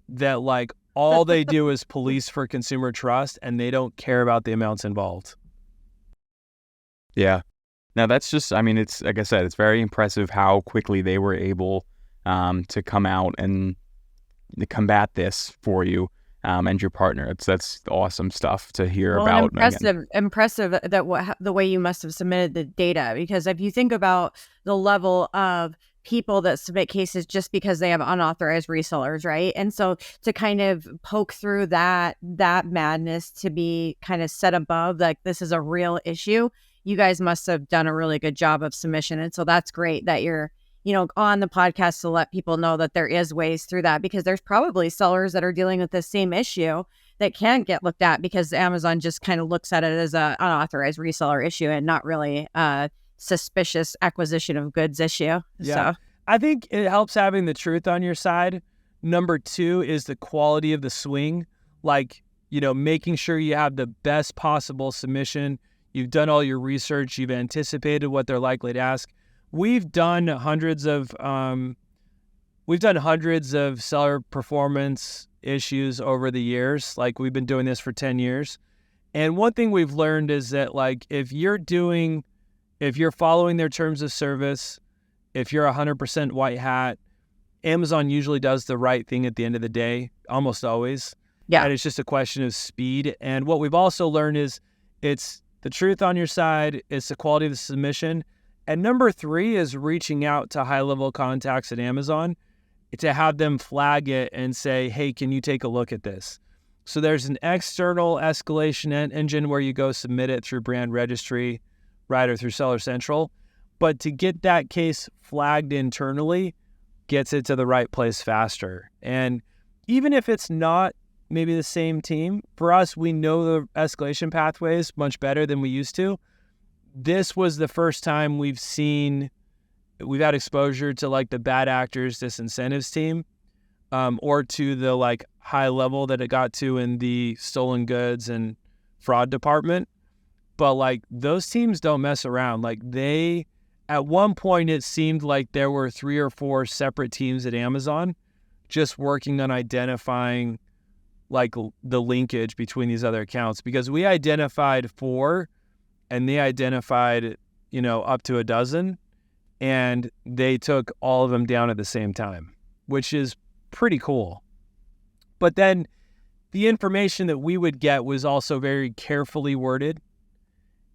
that, like, all they do is police for consumer trust and they don't care about the amounts involved. Yeah. Now that's just, I mean, it's like I said, it's very impressive how quickly they were able to come out and to combat this for you and your partner. That's awesome stuff to hear about. Impressive that the way you must have submitted the data, because if you think about the level of people that submit cases just because they have unauthorized resellers, right? And so to kind of poke through that madness to be kind of set above, like, this is a real issue. You guys must have done a really good job of submission. And so that's great that you're, you know, on the podcast to let people know that there is ways through that, because there's probably sellers that are dealing with the same issue that can't get looked at because Amazon just kind of looks at it as an unauthorized reseller issue and not really a suspicious acquisition of goods issue. Yeah. So I think it helps having the truth on your side. Number 2 is the quality of the swing. Like, you know, making sure you have the best possible submission. You've done all your research. You've anticipated what they're likely to ask. We've done hundreds of seller performance issues over the years. Like, we've been doing this for 10 years. And one thing we've learned is that, like, if you're following their terms of service, if you're 100% white hat, Amazon usually does the right thing at the end of the day, almost always. Yeah. And it's just a question of speed. And what we've also learned is it's the truth on your side, it's the quality of the submission. And number 3 is reaching out to high-level contacts at Amazon to have them flag it and say, hey, can you take a look at this? So there's an external escalation engine where you go submit it through brand registry, right, or through Seller Central. But to get that case flagged internally gets it to the right place faster. And even if it's not maybe the same team, for us, we know the escalation pathways much better than we used to. This was the first time we've had exposure to like the bad actors disincentives team, or to the like high level that it got to in the stolen goods and fraud department. But like those teams don't mess around. Like at one point it seemed like there were 3 or 4 separate teams at Amazon just working on identifying like the linkage between these other accounts, because we identified 4 and they identified, up to a dozen, and they took all of them down at the same time, which is pretty cool. But then the information that we would get was also very carefully worded.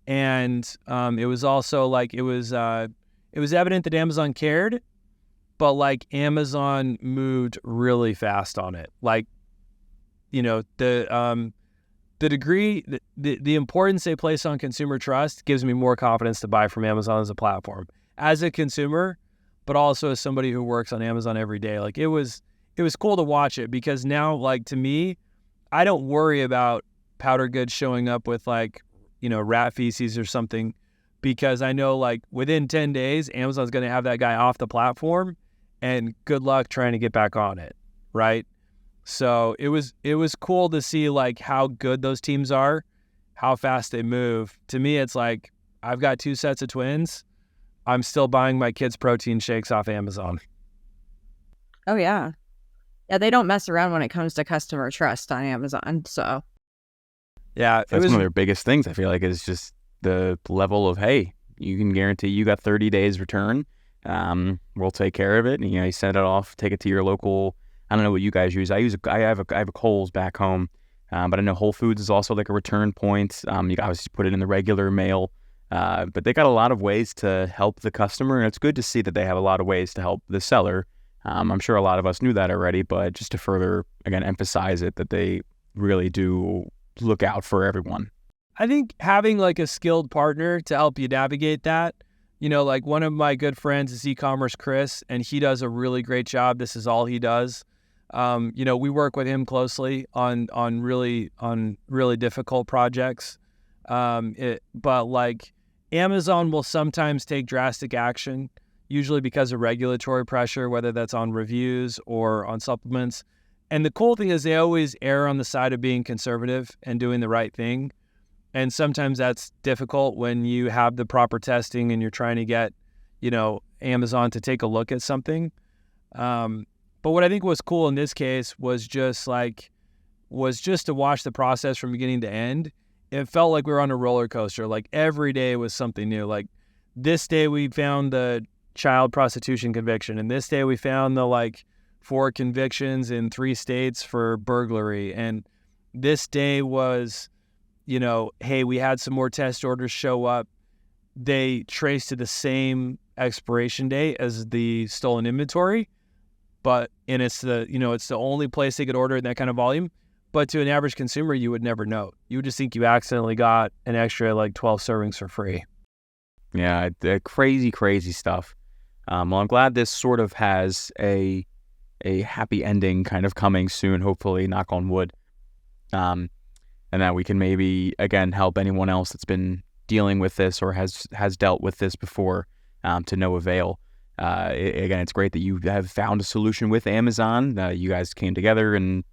And it was also like, it was evident that Amazon cared, but like Amazon moved really fast on it. Like, the degree, the importance they place on consumer trust gives me more confidence to buy from Amazon as a platform, as a consumer, but also as somebody who works on Amazon every day. Like it was cool to watch it, because now, like, to me, I don't worry about powder goods showing up with like, rat feces or something, because I know like within 10 days, Amazon's going to have that guy off the platform, and good luck trying to get back on it. Right. So it was cool to see like how good those teams are, how fast they move. To me, it's like, I've got 2 sets of twins. I'm still buying my kids' protein shakes off Amazon. Oh, yeah. Yeah, they don't mess around when it comes to customer trust on Amazon. So, yeah, that's one of their biggest things, I feel like, is just the level of, hey, you can guarantee you got 30 days return. We'll take care of it. And, you send it off, take it to your local. I don't know what you guys use. I have a Kohl's back home, but I know Whole Foods is also like a return point. You can obviously put it in the regular mail, but they got a lot of ways to help the customer, and it's good to see that they have a lot of ways to help the seller. I'm sure a lot of us knew that already, but just to further, again, emphasize it, that they really do look out for everyone. I think having like a skilled partner to help you navigate that, like one of my good friends is e-commerce Chris, and he does a really great job. This is all he does. We work with him closely on really difficult projects. But like Amazon will sometimes take drastic action, usually because of regulatory pressure, whether that's on reviews or on supplements. And the cool thing is they always err on the side of being conservative and doing the right thing. And sometimes that's difficult when you have the proper testing and you're trying to get, Amazon to take a look at something. But what I think was cool in this case was just to watch the process from beginning to end. It felt like we were on a roller coaster. Like every day was something new. Like this day we found the child prostitution conviction, and this day we found the 4 convictions in 3 states for burglary. And this day was, hey, we had some more test orders show up. They traced to the same expiration date as the stolen inventory. And it's the only place they could order in that kind of volume. But to an average consumer, you would never know. You would just think you accidentally got an extra 12 servings for free. Yeah, crazy stuff. Well, I'm glad this sort of has a happy ending kind of coming soon, hopefully, knock on wood. And that we can maybe, again, help anyone else that's been dealing with this or has dealt with this before, to no avail. Again, it's great that you have found a solution with Amazon. You guys came together and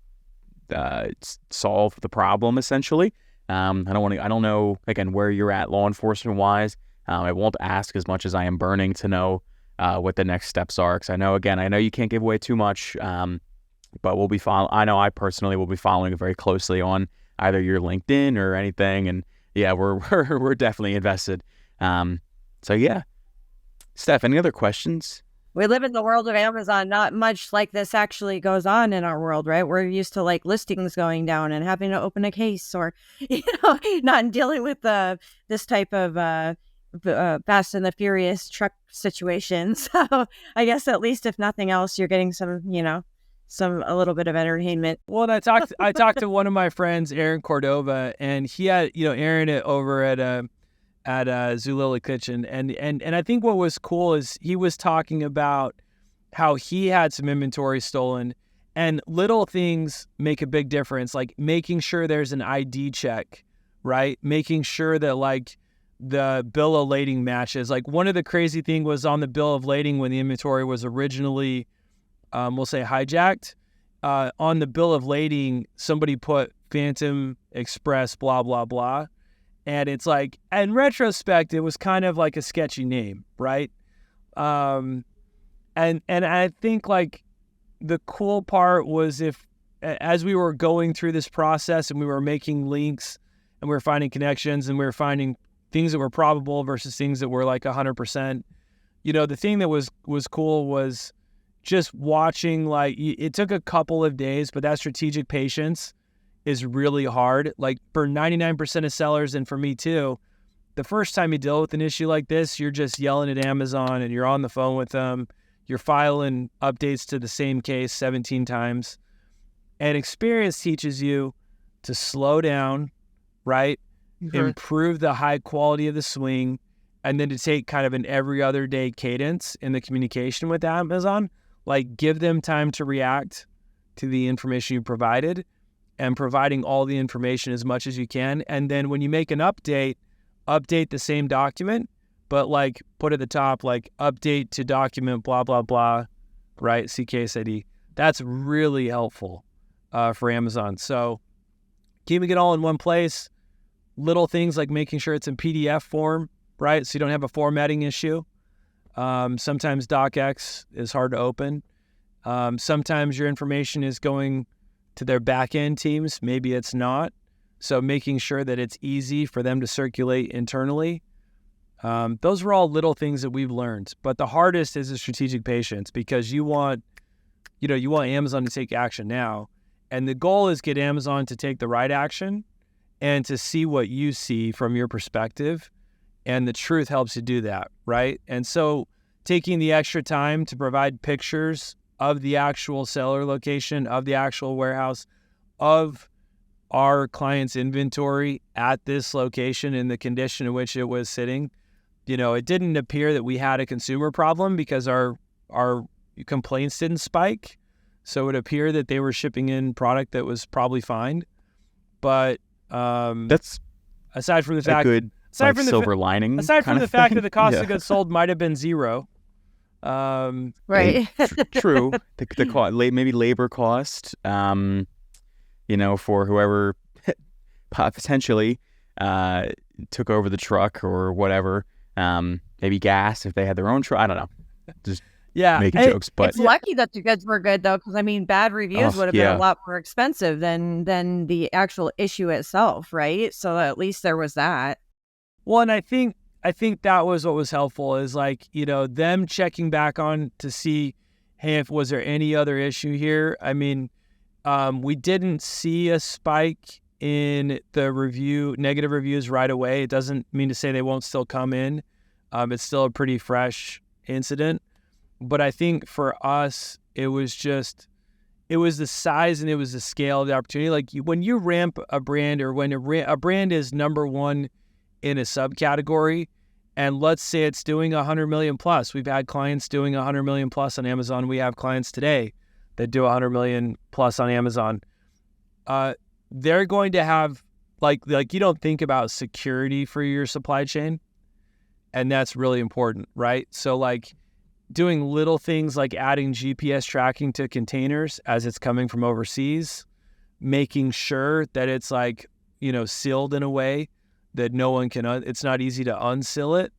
solved the problem, essentially. I don't know, again, where you're at law enforcement wise. I won't ask as much as I am burning to know what the next steps are, because I know you can't give away too much, but we'll be I know I personally will be following it very closely on either your LinkedIn or anything, and yeah, we're definitely invested. So yeah. Steph, any other questions We live in the world of Amazon. Not much like this actually goes on in our world, right? We're used to like listings going down and having to open a case, or not dealing with this type of Fast and the Furious truck situation. So I guess at least if nothing else, you're getting some, a little bit of entertainment. Well, and I talked to one of my friends, Aaron Cordova, and he had Aaron over at Zulily Kitchen, and I think what was cool is he was talking about how he had some inventory stolen, and little things make a big difference, like making sure there's an ID check, right? Making sure that like the bill of lading matches. Like one of the crazy thing was on the bill of lading when the inventory was originally, we'll say hijacked, on the bill of lading, somebody put Phantom Express, blah, blah, blah. And it's like, in retrospect, it was kind of like a sketchy name, right? And I think like the cool part was as we were going through this process and we were making links and we were finding connections and we were finding things that were probable versus things that were like 100%, the thing that was cool was just watching, like, it took a couple of days, but that strategic patience is really hard. Like for 99% of sellers, and for me too, the first time you deal with an issue like this, you're just yelling at Amazon and you're on the phone with them. You're filing updates to the same case 17 times. And experience teaches you to slow down, right? Mm-hmm. Improve the high quality of the swing, and then to take kind of an every other day cadence in the communication with Amazon. Like give them time to react to the information you provided, and providing all the information as much as you can. And then when you make an update the same document, but like put at the top, like update to document, blah, blah, blah, right? See case ID. That's really helpful for Amazon. So keeping it all in one place, little things like making sure it's in PDF form, right? So you don't have a formatting issue. Sometimes DocX is hard to open. Sometimes your information is going to their back-end teams. Maybe it's not. So making sure that it's easy for them to circulate internally. Those were all little things that we've learned. But the hardest is the strategic patience, because you want Amazon to take action now. And the goal is get Amazon to take the right action and to see what you see from your perspective. And the truth helps you do that, right? And so taking the extra time to provide pictures of the actual seller location, of the actual warehouse, of our client's inventory at this location in the condition in which it was sitting. It didn't appear that we had a consumer problem because our complaints didn't spike. So it appeared that they were shipping in product that was probably fine. But that's aside from the fact, silver lining. Aside from the fact that the cost of goods sold might have been zero. Right. True. The cost, maybe labor cost, for whoever potentially took over the truck or whatever. Maybe gas if they had their own truck. I don't know. Just making jokes. But it's lucky that the goods were good, though, because bad reviews would have been a lot more expensive than the actual issue itself, right? So at least there was that. Well, and I think that was what was helpful, is like, them checking back on to see, hey, was there any other issue here? We didn't see a spike in the negative reviews right away. It doesn't mean to say they won't still come in. It's still a pretty fresh incident. But I think for us, it was the size and it was the scale of the opportunity. Like when you ramp a brand, or when a brand is number one in a subcategory, and let's say it's doing 100 million plus. We've had clients doing 100 million plus on Amazon. We have clients today that do 100 million plus on Amazon. They're going to have like you don't think about security for your supply chain, and that's really important, right? So like doing little things like adding GPS tracking to containers as it's coming from overseas, making sure that it's like, sealed in a way that no one can, it's not easy to unseal it.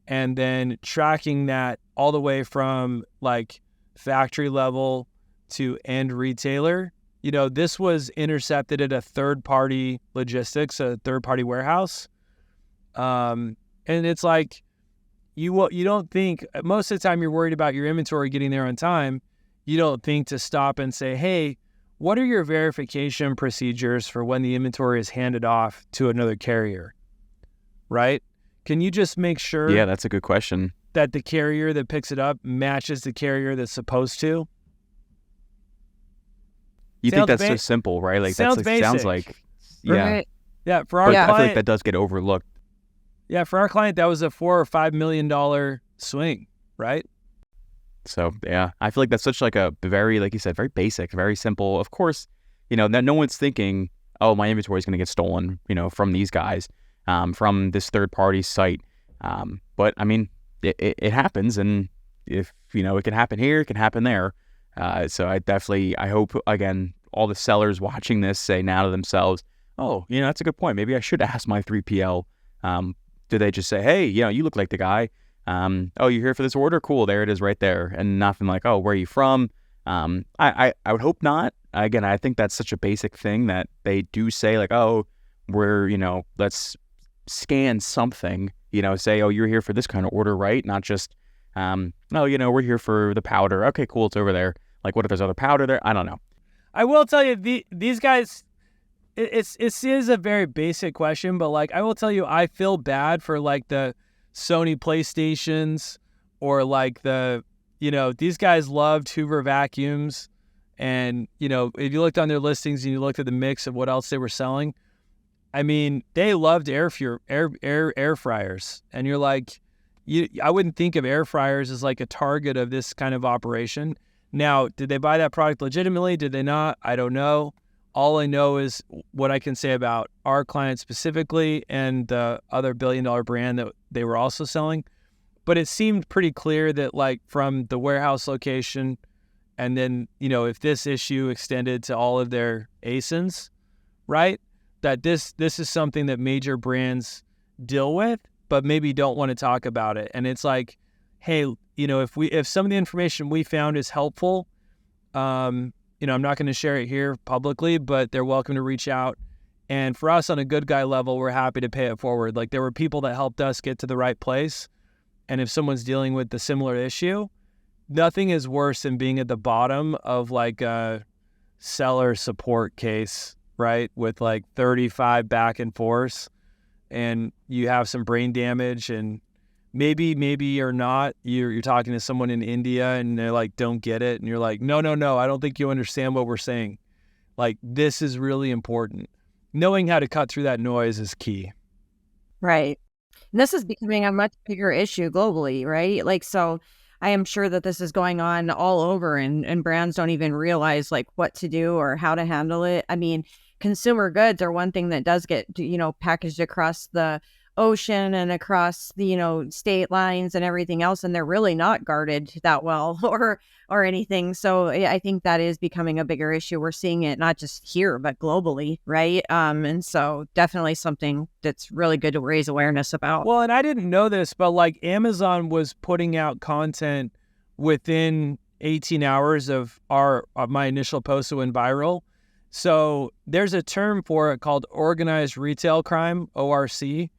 And then tracking that all the way from like factory level to end retailer. This was intercepted at a third-party logistics, a third-party warehouse. And it's like, you don't think, most of the time you're worried about your inventory getting there on time. You don't think to stop and say, hey, what are your verification procedures for when the inventory is handed off to another carrier, right? Can you just make sure Yeah, that's a good question. that the carrier that picks it up matches the carrier that's supposed to? You think Sounds that's so simple, right? Like sounds that's like, sounds basic. like, yeah. Right. Yeah, for our But I feel like client, that does get overlooked. yeah, for our client, that was a $4 or $5 million swing, right? So yeah, I feel like that's such like a very, like you said, very basic, very simple. Of course, no one's thinking, oh, my inventory is going to get stolen, from these guys, from this third party site. But I mean, it happens, and if it can happen here, it can happen there. So I hope again, all the sellers watching this say now to themselves, oh, that's a good point. Maybe I should ask my 3PL. Do they just say, hey, you look like the guy? Oh, you're here for this order? Cool. There it is right there. And nothing like, oh, where are you from? I would hope not. Again, I think that's such a basic thing that they do say like, oh, let's scan something, say, oh, you're here for this kind of order, right? Not just, no, we're here for the powder. Okay, cool. It's over there. Like, what if there's other powder there? I don't know. I will tell you, these guys, it is a very basic question, but like I will tell you, I feel bad for like the Sony PlayStations or like these guys loved Hoover vacuums, and if you looked on their listings and you looked at the mix of what else they were selling, I mean they loved air fryers, and you're like, I wouldn't think of air fryers as like a target of this kind of operation. Now, did they buy that product legitimately? Did they not? I don't know. All I know is what I can say about our client specifically and the other billion-dollar brand that they were also selling. But it seemed pretty clear that like from the warehouse location, and then, if this issue extended to all of their ASINs, right, that this is something that major brands deal with, but maybe don't want to talk about it. And it's like, hey, if some of the information we found is helpful, I'm not going to share it here publicly, but they're welcome to reach out. And for us on a good guy level, we're happy to pay it forward. Like there were people that helped us get to the right place. And if someone's dealing with the similar issue, nothing is worse than being at the bottom of like a seller support case, right? With like 35 back and forths, and you have some brain damage, and maybe or not, you're talking to someone in India and they're like, don't get it. And you're like, no, I don't think you understand what we're saying. Like, this is really important. Knowing how to cut through that noise is key. Right. And this is becoming a much bigger issue globally, right? Like, so I am sure that this is going on all over, and brands don't even realize like what to do or how to handle it. I mean, consumer goods are one thing that does get, packaged across the ocean and across the state lines and everything else, and they're really not guarded that well or anything. So I think that is becoming a bigger issue. We're seeing it not just here but globally, right? And so definitely something that's really good to raise awareness about. Well, and I didn't know this, but like Amazon was putting out content within 18 hours of my initial post that went viral. So there's a term for it called organized retail crime, ORC.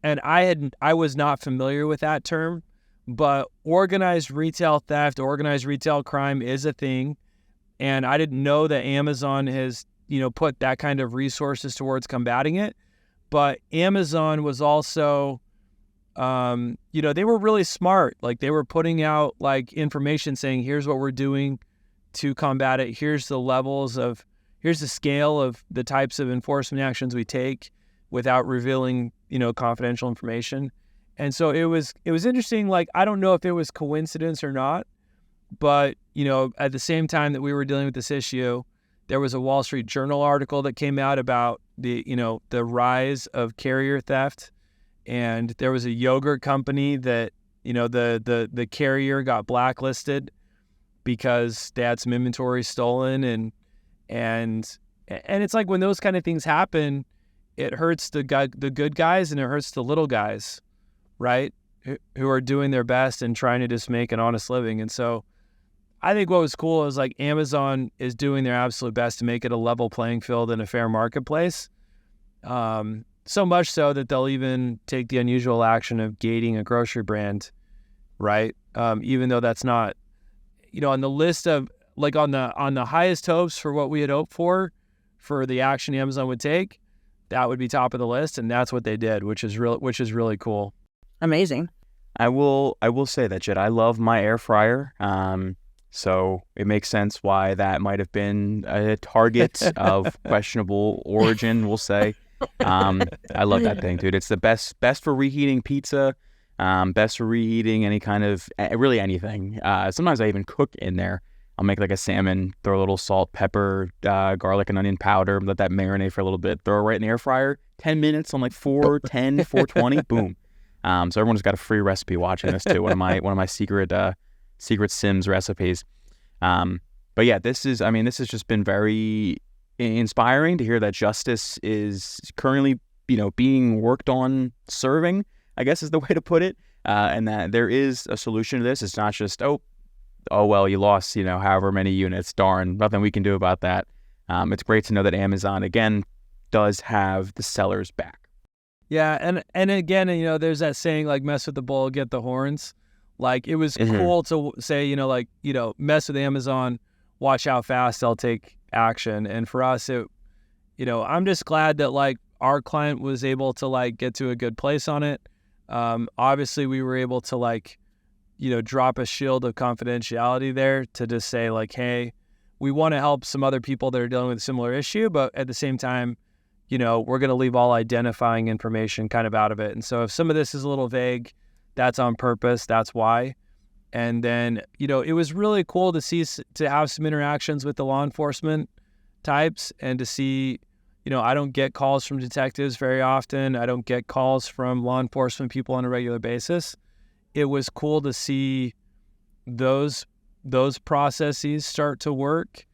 And I was not familiar with that term, but organized retail theft, organized retail crime is a thing. And I didn't know that Amazon has, put that kind of resources towards combating it. But Amazon was also, they were really smart. Like they were putting out like information saying, here's what we're doing to combat it. Here's the scale of the types of enforcement actions we take without revealing, confidential information. And so it was interesting. Like, I don't know if it was coincidence or not, but, at the same time that we were dealing with this issue, there was a Wall Street Journal article that came out about the rise of carrier theft. And there was a yogurt company that, the carrier got blacklisted because they had some inventory stolen. And it's like when those kind of things happen, it hurts the good guys and it hurts the little guys, right? Who are doing their best and trying to just make an honest living. And so I think what was cool is like Amazon is doing their absolute best to make it a level playing field and a fair marketplace. so much so that they'll even take the unusual action of gating a grocery brand, right? Even though that's not, on the list of, like, on the highest hopes for what we had hoped for the action Amazon would take, that would be top of the list, and that's what they did, which is really cool. Amazing. I will say that, Jed. I love my air fryer. So it makes sense why that might have been a target of questionable origin, we'll say. I love that thing, dude. It's the best for reheating pizza, best for reheating any kind of, really anything. Sometimes I even cook in there. I'll make like a salmon, throw a little salt, pepper, garlic and onion powder, let that marinate for a little bit, throw it right in the air fryer, 10 minutes on like 410, 420, boom. So everyone's got a free recipe watching this too. One of my secret Sims recipes. But yeah, this has just been very inspiring to hear that justice is currently, being worked on serving, I guess is the way to put it. And that there is a solution to this. It's not just, oh well, you lost, however many units, darn, nothing we can do about that. It's great to know that Amazon, again, does have the sellers back. Yeah, and again, there's that saying, like, mess with the bull, get the horns. Like, it was cool to say, mess with Amazon, watch how fast they'll take action. And for us, I'm just glad that, like, our client was able to, like, get to a good place on it. Obviously, we were able to, like, drop a shield of confidentiality there to just say, like, hey, we want to help some other people that are dealing with a similar issue, but at the same time, we're going to leave all identifying information kind of out of it. And so if some of this is a little vague, that's on purpose. That's why. And then, it was really cool to have some interactions with the law enforcement types and to see, I don't get calls from detectives very often. I don't get calls from law enforcement people on a regular basis. It was cool to see those processes start to work.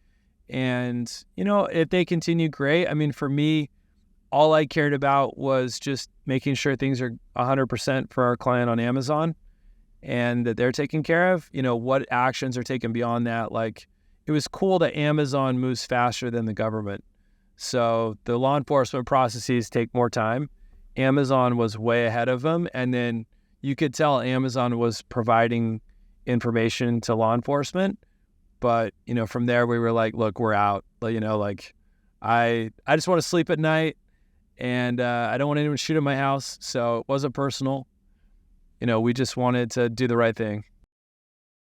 And, if they continue, great. I mean, for me, all I cared about was just making sure things are 100% for our client on Amazon and that they're taken care of. What actions are taken beyond that? Like, it was cool that Amazon moves faster than the government. So the law enforcement processes take more time. Amazon was way ahead of them. And then you could tell Amazon was providing information to law enforcement. But, from there we were like, look, we're out. I just want to sleep at night. And I don't want anyone to shoot at my house, so it wasn't personal. We just wanted to do the right thing.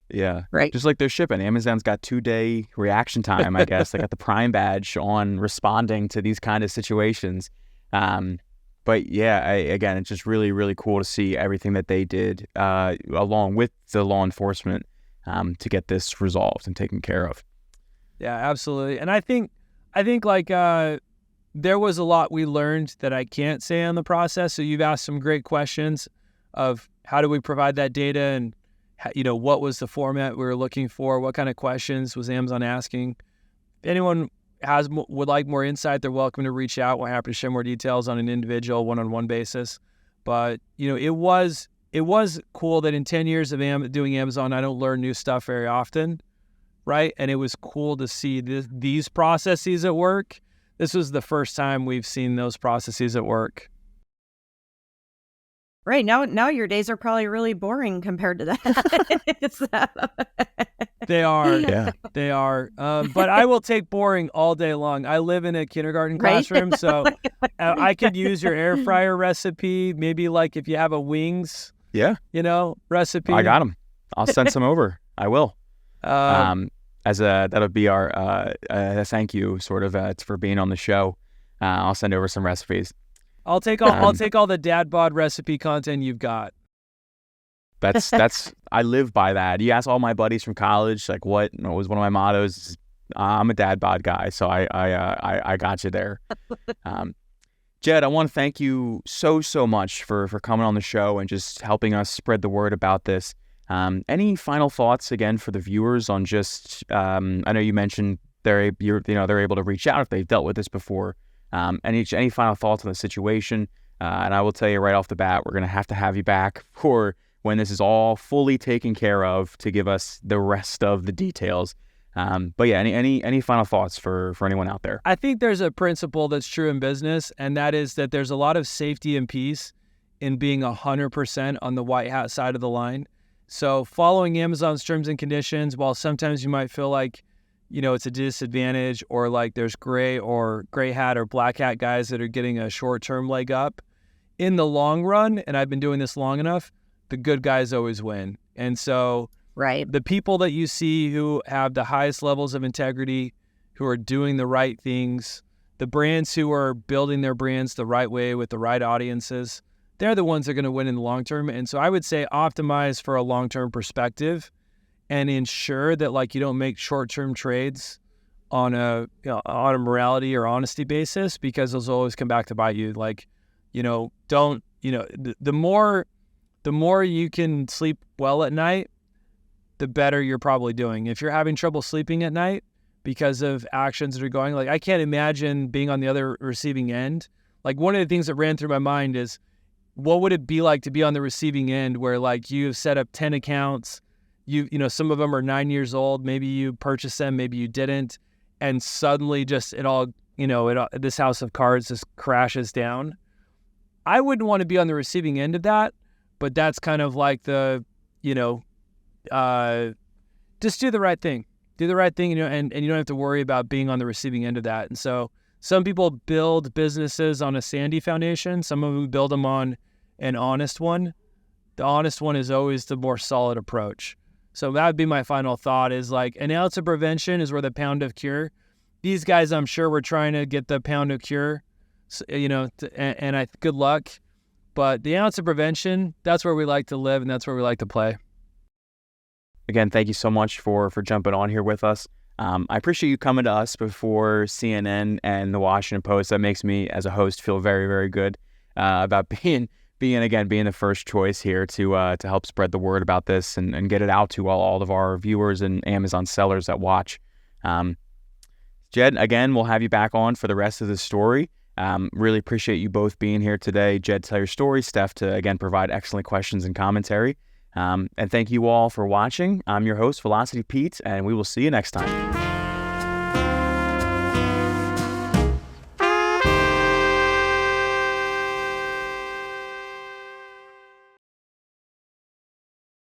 Yeah. Right. Just like their shipping. Amazon's got 2-day reaction time, I guess. They got the Prime badge on responding to these kind of situations. But yeah, again, it's just really, really cool to see everything that they did along with the law enforcement to get this resolved and taken care of. Yeah, absolutely. And I think like there was a lot we learned that I can't say on the process. So you've asked some great questions of how do we provide that data and, what was the format we were looking for? What kind of questions was Amazon asking? If anyone would like more insight, they're welcome to reach out. We're happy to share more details on an individual one-on-one basis. But, it was cool that in 10 years of doing Amazon, I don't learn new stuff very often, right? And it was cool to see these processes at work. This was the first time we've seen those processes at work. Right. Now your days are probably really boring compared to that. They are. Yeah. They are. But I will take boring all day long. I live in a kindergarten classroom, so I could use your air fryer recipe. Maybe like if you have a wings, recipe. I got them. I'll send some over. I will. That'll be our thank you sort of for being on the show. I'll send over some recipes. I'll take all the dad bod recipe content you've got. That's I live by that. You ask all my buddies from college, like what was one of my mottos. I'm a dad bod guy, so I got you there. Jed, I want to thank you so much for coming on the show and just helping us spread the word about this. Any final thoughts again for the viewers on just? I know you mentioned they're able to reach out if they've dealt with this before. Any final thoughts on the situation? And I will tell you right off the bat, we're going to have you back for when this is all fully taken care of to give us the rest of the details. But yeah, any final thoughts for anyone out there? I think there's a principle that's true in business, and that is that there's a lot of safety and peace in being 100% on the white hat side of the line. So following Amazon's terms and conditions, while sometimes you might feel like, it's a disadvantage, or like there's gray hat or black hat guys that are getting a short-term leg up, in the long run, and I've been doing this long enough, the good guys always win. And so Right. the people that you see who have the highest levels of integrity, who are doing the right things, the brands who are building their brands the right way with the right audiences, they're the ones that are going to win in the long term. And so I would say optimize for a long-term perspective and ensure that like you don't make short-term trades on a morality or honesty basis, because those will always come back to bite you. Like, the more you can sleep well at night, the better you're probably doing. If you're having trouble sleeping at night because of actions that are going, like I can't imagine being on the other receiving end. Like one of the things that ran through my mind is, what would it be like to be on the receiving end where like you've set up 10 accounts, some of them are 9 years old, maybe you purchased them, maybe you didn't, and suddenly just this house of cards just crashes down. I wouldn't want to be on the receiving end of that, but that's kind of like the, just do the right thing. Do the right thing, and you don't have to worry about being on the receiving end of that. And so some people build businesses on a sandy foundation. Some of them build them on an honest one. The honest one is always the more solid approach. So that would be my final thought, is like an ounce of prevention is worth a pound of cure. These guys, I'm sure, were trying to get the pound of cure, and good luck. But the ounce of prevention, that's where we like to live, and that's where we like to play. Again, thank you so much for jumping on here with us. I appreciate you coming to us before CNN and the Washington Post. That makes me, as a host, feel very, very good about being the first choice here to help spread the word about this and get it out to all of our viewers and Amazon sellers that watch. Jed, again, we'll have you back on for the rest of the story. Really appreciate you both being here today. Jed, tell your story. Steph, to again provide excellent questions and commentary. And thank you all for watching. I'm your host, Velocity Pete, and we will see you next time.